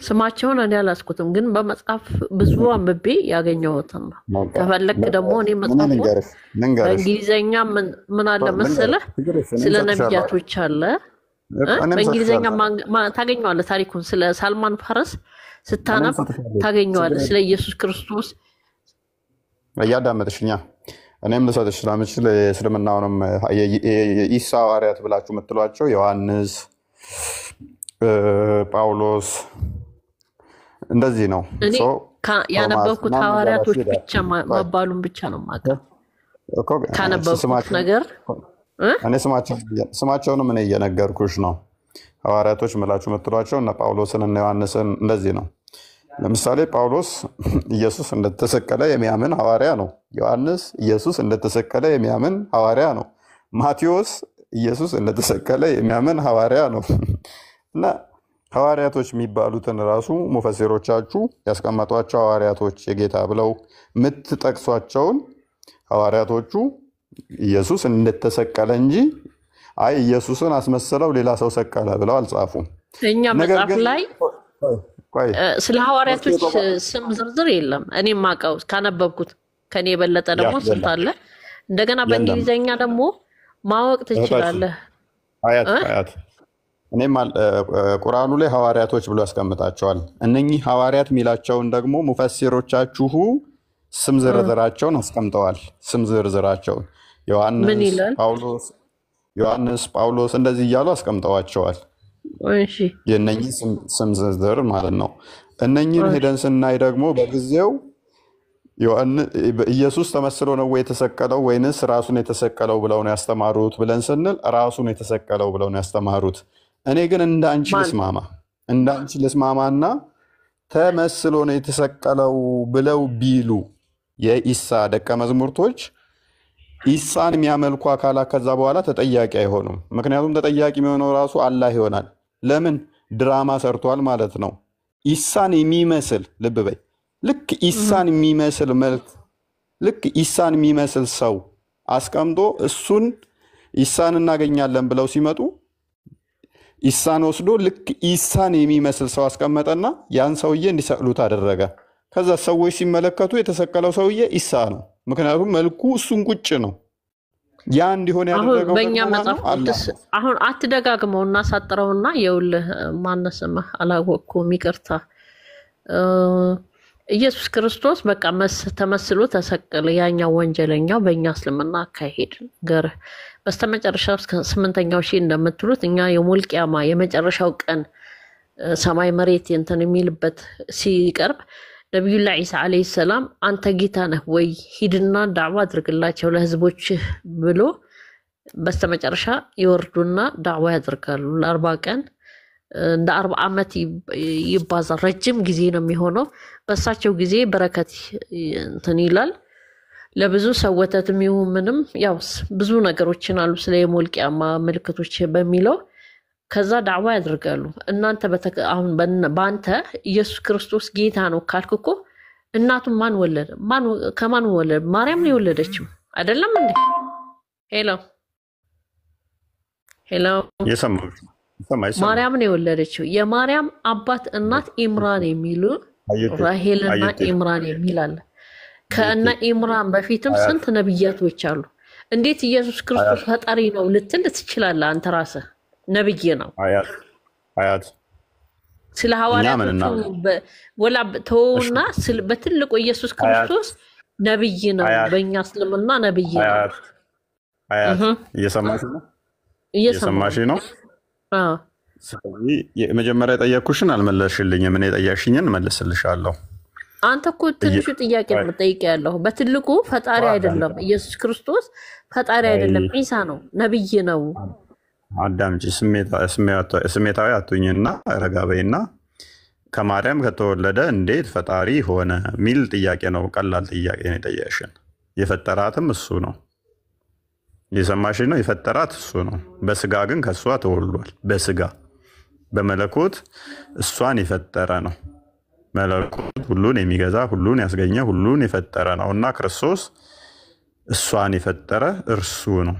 ስማቸውን እኔ አላስኩትም፣ ግን በመጽሐፍ ብዙ አንብቤ ያገኘሁትን ነው። ከፈለክ ደግሞ እኔ መጽሐፉን በእንግሊዘኛ ምን አለ መሰለህ ስለ ነቢያቶች አለ በእንግሊዘኛ ታገኘዋለህ። ታሪኩን ስለ ሳልማን ፋረስ ስታነብ ታገኘዋለህ። ስለ ኢየሱስ ክርስቶስ እያዳመጥሽኛ እኔም ልሰጥሽ ስለምችል እስልምናውንም የኢሳ ሐዋርያት ብላችሁ የምትሏቸው ዮሐንስ፣ ጳውሎስ እንደዚህ ነው። እኔ ያነበብኩት ሐዋርያቶች ብቻ መባሉን ብቻ ነው የማውቀው ካነበብኩት ነገር። እኔ ስማቸውንም እኔ እየነገርኩሽ ነው። ሐዋርያቶች ምላችሁ የምትሏቸው እነ ጳውሎስን እነ ዮሐንስን እንደዚህ ነው። ለምሳሌ ጳውሎስ ኢየሱስ እንደተሰቀለ የሚያምን ሐዋርያ ነው። ዮሐንስ ኢየሱስ እንደተሰቀለ የሚያምን ሐዋርያ ነው። ማቴዎስ ኢየሱስ እንደተሰቀለ የሚያምን ሐዋርያ ነው። እና ሐዋርያቶች የሚባሉትን ራሱ ሙፈሲሮቻችሁ ያስቀመጧቸው ሐዋርያቶች የጌታ ብለው የምትጠቅሷቸውን ሐዋርያቶቹ ኢየሱስ እንደተሰቀለ እንጂ አይ ኢየሱስን አስመስለው ሌላ ሰው ሰቀለ ብለው አልጻፉም። እኛ መጽሐፍ ላይ ስለ ሐዋርያቶች ስም ዝርዝር የለም። እኔ ማቀው ካነበብኩት ከኔ የበለጠ ደግሞ ስንት አለ። እንደገና በእንግሊዘኛ ደግሞ ማወቅ ትችላለህ። አያት እኔም ቁርአኑ ላይ ሐዋርያቶች ብሎ ያስቀምጣቸዋል። እነኚህ ሐዋርያት ሚላቸውን ደግሞ ሙፈሲሮቻችሁ ስም ዝርዝራቸውን አስቀምጠዋል። ስም ዝርዝራቸውን ዮሐንስ፣ ጳውሎስ እንደዚህ እያሉ አስቀምጠዋቸዋል። እሺ የነኚህ ስም ዝርዝር ማለት ነው። እነኚህን ሄደን ስናይ ደግሞ በጊዜው ኢየሱስ ተመስሎ ነው የተሰቀለው ወይንስ ራሱን የተሰቀለው ብለው ነው ያስተማሩት ብለን ስንል ራሱን የተሰቀለው ብለው ነው ያስተማሩት። እኔ ግን እንዳንቺ ልስማማና ተመስሎ ነው የተሰቀለው ብለው ቢሉ የኢሳ ደቀ መዝሙርቶች ኢሳን የሚያመልኩ አካላት ከዛ በኋላ ተጠያቂ አይሆኑም። ምክንያቱም ተጠያቂ የሚሆነው ራሱ አላህ ይሆናል። ለምን? ድራማ ሰርቷል ማለት ነው። ኢሳን የሚመስል ልብ በይ፣ ልክ ኢሳን የሚመስል መልክ፣ ልክ ኢሳን የሚመስል ሰው አስቀምጦ እሱን ኢሳን እናገኛለን ብለው ሲመጡ ኢሳን ወስዶ ልክ ኢሳን የሚመስል ሰው አስቀመጠና ያን ሰውዬ እንዲሰቅሉት አደረገ። ከዛ ሰዎች ሲመለከቱ የተሰቀለው ሰውዬ ኢሳ ነው። ምክንያቱም መልኩ እሱን ቁጭ ነው። ያ እንዲሆን ያደረገው በእኛ መጽሐፍ ቅዱስ አሁን አትደጋግመው እና ሳጥረውና የውልህ ማነስማ አላወቅኩም፣ ይቅርታ። ኢየሱስ ክርስቶስ በቃ ተመስሎ ተሰቀለ። ያኛው ወንጀለኛው በእኛ እስልምና አካሄድ ገር በስተመጨረሻ እስከ 8ኛው ሺህ እንደምትሉት እኛ የሙል ቂያማ የመጨረሻው ቀን ሰማይ መሬት እንትን የሚልበት ሲቀርብ ነቢዩላህ ዒሳ ዓለይሂ ሰላም አንተ ጌታ ነህ ወይ ሂድና ዳዕዋ አድርግላቸው ለህዝቦች ብሎ በስተመጨረሻ ይወርዱና ዳዕዋ ያደርጋሉ። ለ40 ቀን እንደ 40 ዓመት ይባዛል። ረጅም ጊዜ ነው የሚሆነው። በእሳቸው ጊዜ በረከት እንትን ይላል። ለብዙ ሰው ወተትም ይሁን ምንም ያው ብዙ ነገሮችን አሉ ስለ የሙል ቂያማ ምልክቶች በሚለው ከዛ ዳዕዋ ያደርጋሉ። እናንተ አሁን በአንተ ኢየሱስ ክርስቶስ ጌታ ነው ካልክ እኮ እናቱን ማን ወለደ? ከማን ወለደ? ማርያም ነው የወለደችው አይደለም እንዴ? ሄሎ ማርያም ነው የወለደችው። የማርያም አባት እናት ኢምራን የሚሉ ራሄልና ኢምራን የሚላል። ከእነ ኢምራን በፊትም ስንት ነብያቶች አሉ። እንዴት ኢየሱስ ክርስቶስ ፈጣሪ ነው ልትል ትችላለህ? አንተ ራስህ ነብይ ነው። አያት ስለ ሐዋርያቱ ወላ ተውና በትልቁ ኢየሱስ ክርስቶስ ነብይ ነው። በእኛ እስልምና ነብይ ነው። አያት እየሰማሽ ነው? ስለዚህ የመጀመሪያ የጠየኩሽን አልመለስሽልኝም። እኔ የጠየቅሽኝን መልስልሻለሁ። አንተ እኮ ትንሹ ጥያቄ ነው ጠይቄ ያለሁ። በትልቁ ፈጣሪ አይደለም ኢየሱስ ክርስቶስ፣ ፈጣሪ አይደለም ዒሳ ነው፣ ነብይ ነው። አዳምጪ፣ ስሜታዊ አትሁኝና ረጋ በይና ከማርያም ከተወለደ እንዴት ፈጣሪ ሆነ ሚል ጥያቄ ነው። ቀላል ጥያቄ ነው የጠየቅሽን። የፈጠራትም እሱ ነው። የሰማሽ ነው። የፈጠራት እሱ ነው። በስጋ ግን ከእሷ ተወልዷል። በስጋ በመለኮት እሷን የፈጠረ ነው። መለኮት ሁሉን የሚገዛ ሁሉን ያስገኘ ሁሉን የፈጠረ ነው እና ክርስቶስ እሷን የፈጠረ እርሱ ነው።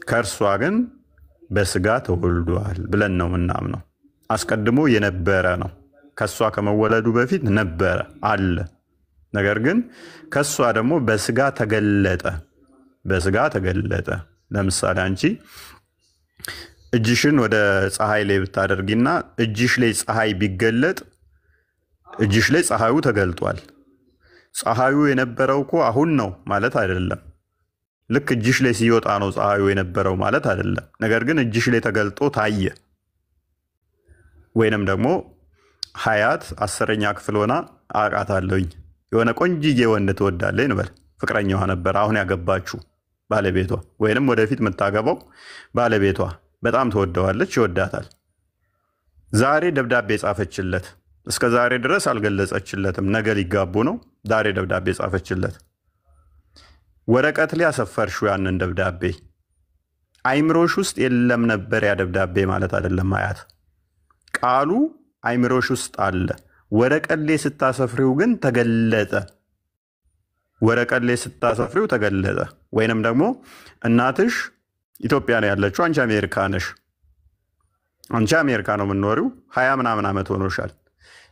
ከእርሷ ግን በስጋ ተወልዷል ብለን ነው ምናምነው። አስቀድሞ የነበረ ነው። ከሷ ከመወለዱ በፊት ነበረ አለ። ነገር ግን ከሷ ደግሞ በስጋ ተገለጠ። በስጋ ተገለጠ። ለምሳሌ አንቺ እጅሽን ወደ ፀሐይ ላይ ብታደርጊና እጅሽ ላይ ፀሐይ ቢገለጥ እጅሽ ላይ ፀሐዩ ተገልጧል። ፀሐዩ የነበረው እኮ አሁን ነው ማለት አይደለም። ልክ እጅሽ ላይ ሲወጣ ነው ፀሐዩ የነበረው ማለት አይደለም። ነገር ግን እጅሽ ላይ ተገልጦ ታየ። ወይንም ደግሞ ሀያት 10ኛ ክፍል ሆና አውቃታለሁኝ የሆነ ቆንጅዬ ወንድ ትወዳለች እንበል። ፍቅረኛዋ ነበር አሁን ያገባችው ባለቤቷ፣ ወይንም ወደፊት የምታገባው ባለቤቷ በጣም ትወደዋለች፣ ይወዳታል። ዛሬ ደብዳቤ ጻፈችለት። እስከ ዛሬ ድረስ አልገለጸችለትም። ነገ ሊጋቡ ነው። ዛሬ ደብዳቤ ጻፈችለት። ወረቀት ላይ አሰፈርሽው ያንን ደብዳቤ። አይምሮሽ ውስጥ የለም ነበር ያ ደብዳቤ ማለት አይደለም። አያት ቃሉ አይምሮሽ ውስጥ አለ። ወረቀት ላይ ስታሰፍሪው ግን ተገለጠ። ወረቀት ላይ ስታሰፍሪው ተገለጠ። ወይንም ደግሞ እናትሽ ኢትዮጵያ ነው ያለችው፣ አንቺ አሜሪካ ነሽ። አንቺ አሜሪካ ነው የምትኖሪው፣ 20 ምናምን ዓመት ሆኖሻል።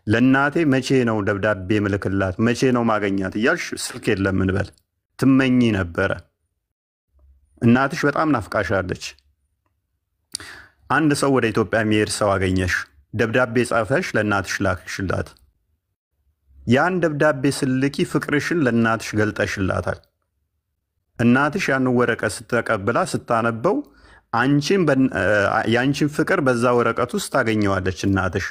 ለእናቴ መቼ ነው ደብዳቤ ምልክላት፣ መቼ ነው ማገኛት እያልሽ ስልክ የለም እንበል ትመኝ ነበረ። እናትሽ በጣም ናፍቃሻለች። አንድ ሰው ወደ ኢትዮጵያ የሚሄድ ሰው አገኘሽ፣ ደብዳቤ ጻፈሽ ለእናትሽ ላክሽላት። ያን ደብዳቤ ስልኪ ፍቅርሽን ለእናትሽ ገልጠሽላታል። እናትሽ ያን ወረቀት ስትቀበላ ስታነበው ያንቺን ፍቅር በዛ ወረቀት ውስጥ ታገኘዋለች እናትሽ።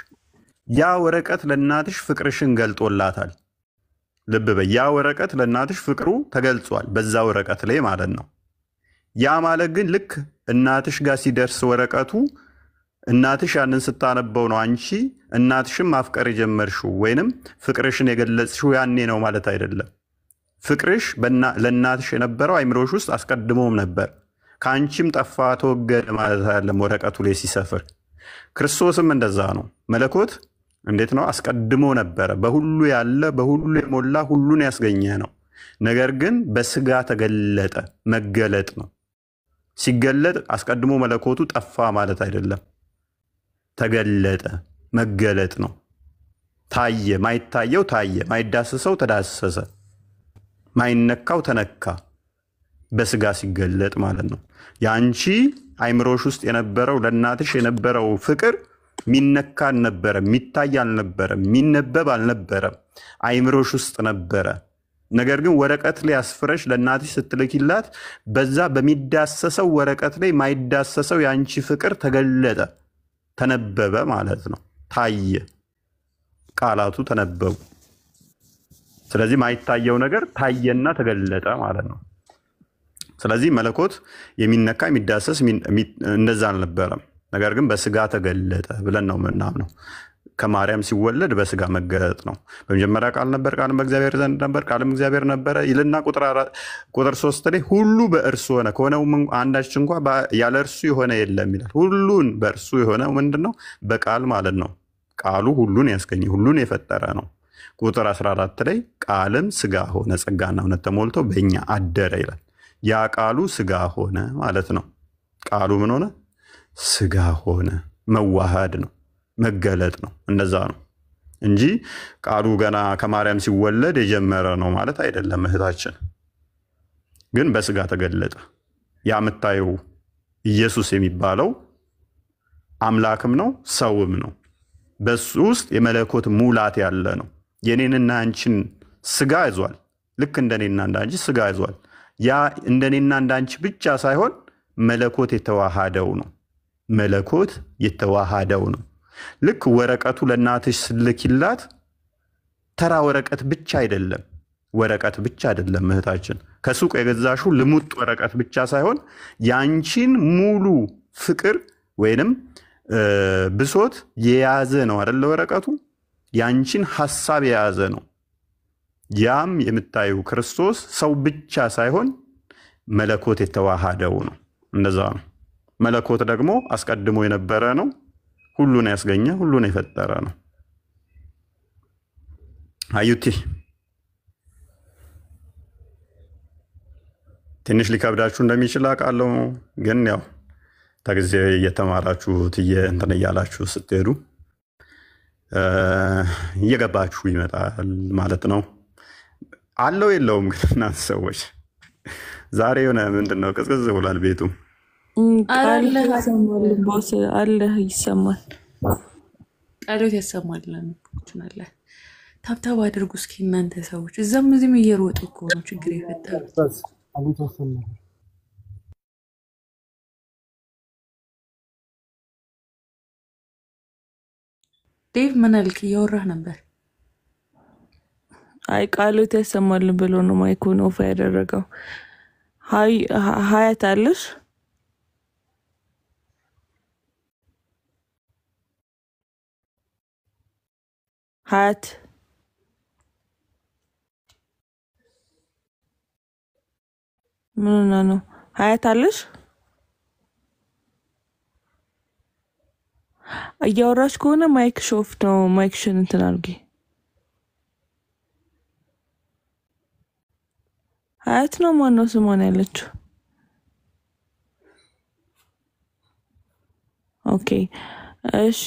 ያ ወረቀት ለእናትሽ ፍቅርሽን ገልጦላታል። ልብ በይ፣ ያ ወረቀት ለእናትሽ ፍቅሩ ተገልጿል በዛ ወረቀት ላይ ማለት ነው። ያ ማለት ግን ልክ እናትሽ ጋር ሲደርስ ወረቀቱ እናትሽ ያንን ስታነበው ነው አንቺ እናትሽም ማፍቀር የጀመርሽው ወይንም ፍቅርሽን የገለጽሽው ያኔ ነው ማለት አይደለም። ፍቅርሽ ለእናትሽ የነበረው አይምሮሽ ውስጥ አስቀድሞም ነበር። ከአንቺም ጠፋ ተወገደ ማለት አይደለም ወረቀቱ ላይ ሲሰፍር። ክርስቶስም እንደዛ ነው። መለኮት እንዴት ነው? አስቀድሞ ነበረ፣ በሁሉ ያለ፣ በሁሉ የሞላ፣ ሁሉን ያስገኘ ነው። ነገር ግን በስጋ ተገለጠ። መገለጥ ነው። ሲገለጥ አስቀድሞ መለኮቱ ጠፋ ማለት አይደለም። ተገለጠ፣ መገለጥ ነው። ታየ፣ ማይታየው ታየ፣ ማይዳሰሰው ተዳሰሰ፣ ማይነካው ተነካ። በስጋ ሲገለጥ ማለት ነው። ያንቺ አይምሮሽ ውስጥ የነበረው ለእናትሽ የነበረው ፍቅር ሚነካ አልነበረም፣ ሚታይ አልነበረም፣ ሚነበብ አልነበረም፣ አይምሮሽ ውስጥ ነበረ። ነገር ግን ወረቀት ላይ አስፍረሽ ለእናትሽ ስትልኪላት በዛ በሚዳሰሰው ወረቀት ላይ ማይዳሰሰው ያንቺ ፍቅር ተገለጠ፣ ተነበበ ማለት ነው። ታየ፣ ቃላቱ ተነበቡ። ስለዚህ ማይታየው ነገር ታየና ተገለጠ ማለት ነው። ስለዚህ መለኮት የሚነካ የሚዳሰስ እንደዛ አልነበረም። ነገር ግን በስጋ ተገለጠ ብለን ነው ምናምነው። ከማርያም ሲወለድ በስጋ መገለጥ ነው። በመጀመሪያ ቃል ነበር፣ ቃልም በእግዚአብሔር ዘንድ ነበር፣ ቃልም እግዚአብሔር ነበረ ይልና ቁጥር 3 ላይ ሁሉ በእርሱ ሆነ፣ ከሆነው አንዳች እንኳ ያለ እርሱ የሆነ የለም ይላል። ሁሉን በእርሱ የሆነው ምንድን ነው? በቃል ማለት ነው። ቃሉ ሁሉን ያስገኘ ሁሉን የፈጠረ ነው። ቁጥር 14 ላይ ቃልም ስጋ ሆነ፣ ጸጋና እውነት ተሞልቶ በእኛ አደረ ይላል። ያ ቃሉ ስጋ ሆነ ማለት ነው። ቃሉ ምን ሆነ? ስጋ ሆነ። መዋሃድ ነው፣ መገለጥ ነው። እንደዛ ነው እንጂ ቃሉ ገና ከማርያም ሲወለድ የጀመረ ነው ማለት አይደለም። እህታችን ግን በስጋ ተገለጠ። ያ የምታየው ኢየሱስ የሚባለው አምላክም ነው ሰውም ነው። በሱ ውስጥ የመለኮት ሙላት ያለ ነው። የኔንና አንቺን ስጋ ይዟል። ልክ እንደኔና እንዳንቺ ስጋ ይዟል። ያ እንደኔና እንዳንቺ ብቻ ሳይሆን መለኮት የተዋሃደው ነው። መለኮት የተዋሃደው ነው። ልክ ወረቀቱ ለእናትሽ ስልኪላት ተራ ወረቀት ብቻ አይደለም። ወረቀት ብቻ አይደለም እህታችን፣ ከሱቅ የገዛሽው ልሙጥ ወረቀት ብቻ ሳይሆን ያንቺን ሙሉ ፍቅር ወይንም ብሶት የያዘ ነው አይደለ? ወረቀቱ ያንቺን ሐሳብ የያዘ ነው። ያም የምታዩ ክርስቶስ ሰው ብቻ ሳይሆን መለኮት የተዋሃደው ነው። እንደዛ ነው። መለኮት ደግሞ አስቀድሞ የነበረ ነው። ሁሉን ያስገኘ ሁሉን የፈጠረ ነው። አዩቲ ትንሽ ሊከብዳችሁ እንደሚችል አውቃለሁ። ግን ያው ተጊዜ እየተማራችሁት እንትን እያላችሁ ስትሄዱ እየገባችሁ ይመጣል ማለት ነው። አለው የለውም ግን እናንተ ሰዎች ዛሬ የሆነ ምንድን ነው ቅዝቅዝ ብሏል ቤቱ። አለ ይሰማል፣ ቦስ አለ ይሰማል፣ ቃሎት ያሰማል። ለምንችላለ ታብታብ አድርጉ እስኪ እናንተ ሰዎች። እዛም እዚህም እየሮጡ እኮ ነው ችግር የፈጠሩት። ዴቭ ምን አልክ? እያወራህ ነበር። አይ ቃሎት ያሰማል ብሎ ነው ማይኩን ኦፍ ያደረገው። ሀያት አለሽ? ሀያት ምን ነው? ሀያት አለሽ? እያወራሽ ከሆነ ማይክ ሾፍ ነው። ማይክሽን እንትን አድርጊ። ሀያት ነው ማነው ስሟን ያለችው? ኦኬ እሺ።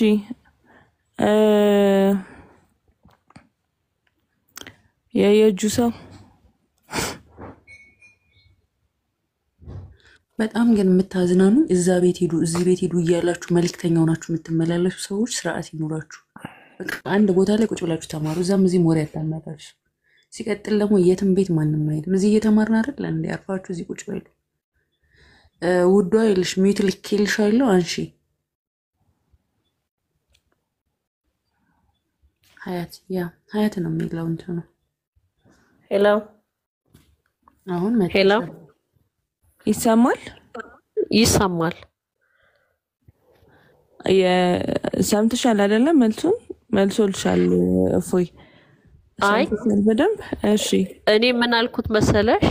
የየጁ ሰው በጣም ግን የምታዝናኑ እዛ ቤት ሄዱ እዚህ ቤት ሄዱ እያላችሁ መልክተኛው ናችሁ የምትመላለሱ ሰዎች ስርዓት ይኖራችሁ። በቃ አንድ ቦታ ላይ ቁጭ ብላችሁ ተማሩ። እዛም እዚህም ወሬ አታናጋችሁ። ሲቀጥል ደግሞ የትም ቤት ማንም አይሄድም። እዚህ እየተማርን አይደል እንዴ? አርፋችሁ እዚህ ቁጭ በሉ። ውዷ ይልሽ ሚዩት ልኬልሻለሁ አንሺ። ሀያት ነው የሚለው እንትኑ። ሄሎ አሁን ሄሎ ይሰማል? ይሰማል። ሰምተሻል አይደለ? መልሶልሻል እፎይ። አይ በደንብ እሺ። እኔ ምን አልኩት መሰለሽ?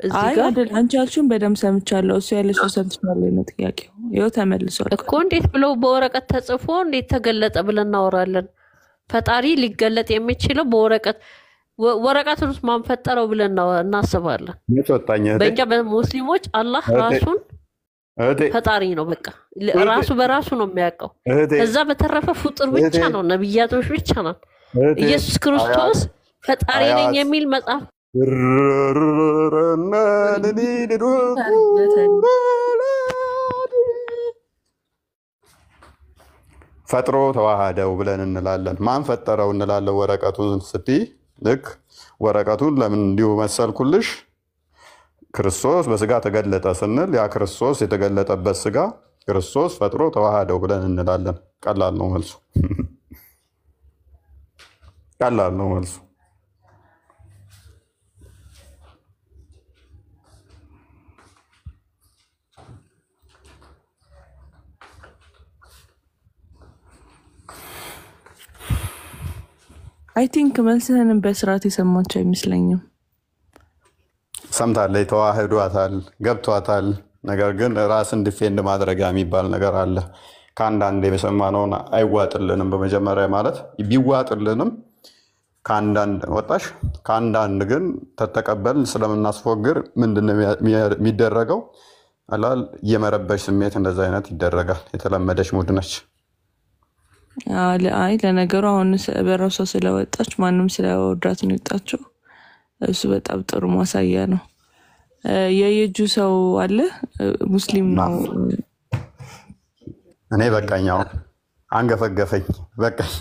እዚህ አይ ጋር አይደል፣ አንቺ ያልሽውን በደንብ ሰምቻለሁ። እሱ ያለሽው ሰምተሻል ነው ጥያቄው። ይኸው ተመልሷል እኮ። እንዴት ብሎ በወረቀት ተጽፎ እንዴት ተገለጠ ብለን እናወራለን? ፈጣሪ ሊገለጥ የሚችለው በወረቀት ወረቀቱን ማን ፈጠረው ብለን እናስባለን። በእኛ በሙስሊሞች አላህ ራሱን ፈጣሪ ነው። በቃ ራሱ በራሱ ነው የሚያውቀው። እዛ በተረፈ ፍጡር ብቻ ነው፣ ነብያቶች ብቻ ነው። ኢየሱስ ክርስቶስ ፈጣሪ ነኝ የሚል መጽሐፍ ፈጥሮ ተዋሃደው ብለን እንላለን። ማን ፈጠረው እንላለን። ወረቀቱን ስትይ ልክ ወረቀቱን ለምን እንዲሁ መሰልኩልሽ? ክርስቶስ በስጋ ተገለጠ ስንል ያ ክርስቶስ የተገለጠበት ስጋ ክርስቶስ ፈጥሮ ተዋሃደው ብለን እንላለን። ቀላል ነው መልሱ። ቀላል ነው መልሱ። አይ ቲንክ መልስህን በስርዓት የሰማች አይመስለኝም። ሰምታለች፣ ተዋህዷታል፣ ገብቷታል። ነገር ግን ራስን ዲፌንድ ማድረጊያ የሚባል ነገር አለ። ከአንዳንድ የሰማነውን አይዋጥልንም። በመጀመሪያ ማለት ቢዋጥልንም ከአንዳንድ ወጣሽ ከአንዳንድ ግን ተተቀበልን ስለምናስፎግር ምንድነው የሚደረገው? አላል የመረበሽ ስሜት እንደዛ አይነት ይደረጋል። የተለመደች ሙድ ነች። አይ ለነገሩ አሁን በራሷ ስለወጣች ማንም ስለወዳት ነው የወጣችው። እሱ በጣም ጥሩ ማሳያ ነው። የየጁ ሰው አለ ሙስሊም ነው። እኔ በቃኛው አንገፈገፈኝ በቃኝ።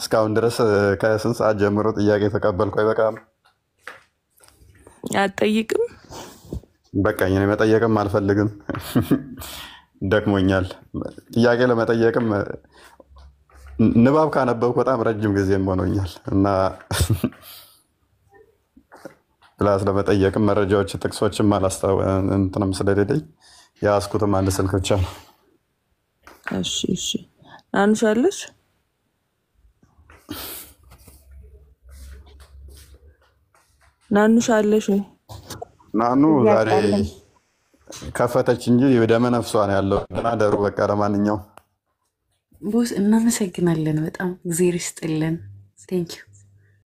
እስካሁን ድረስ ከስንት ሰዓት ጀምሮ ጥያቄ ተቀበልኩ። አይበቃም? አትጠይቅም? በቃኝ። እኔ መጠየቅም አልፈልግም። ደክሞኛል። ጥያቄ ለመጠየቅም ንባብ ካነበብኩ በጣም ረጅም ጊዜ ሆኖኛል እና ፕላስ ለመጠየቅም መረጃዎች ጥቅሶችም እንትንም ስለሌለኝ ያስኩትም አንድ ስልክ ብቻ ነው። እሺ እሺ። ናኑሽ አለሽ? ናኑሽ አለሽ? ናኑ ዛሬ ከፈተች እንጂ ወደመ ነፍሷ ነው ያለው። ደሩ በቃ ለማንኛውም ቦስ እናመሰግናለን በጣም እግዚአብሔር ይስጥልን። ቴንክ ዩ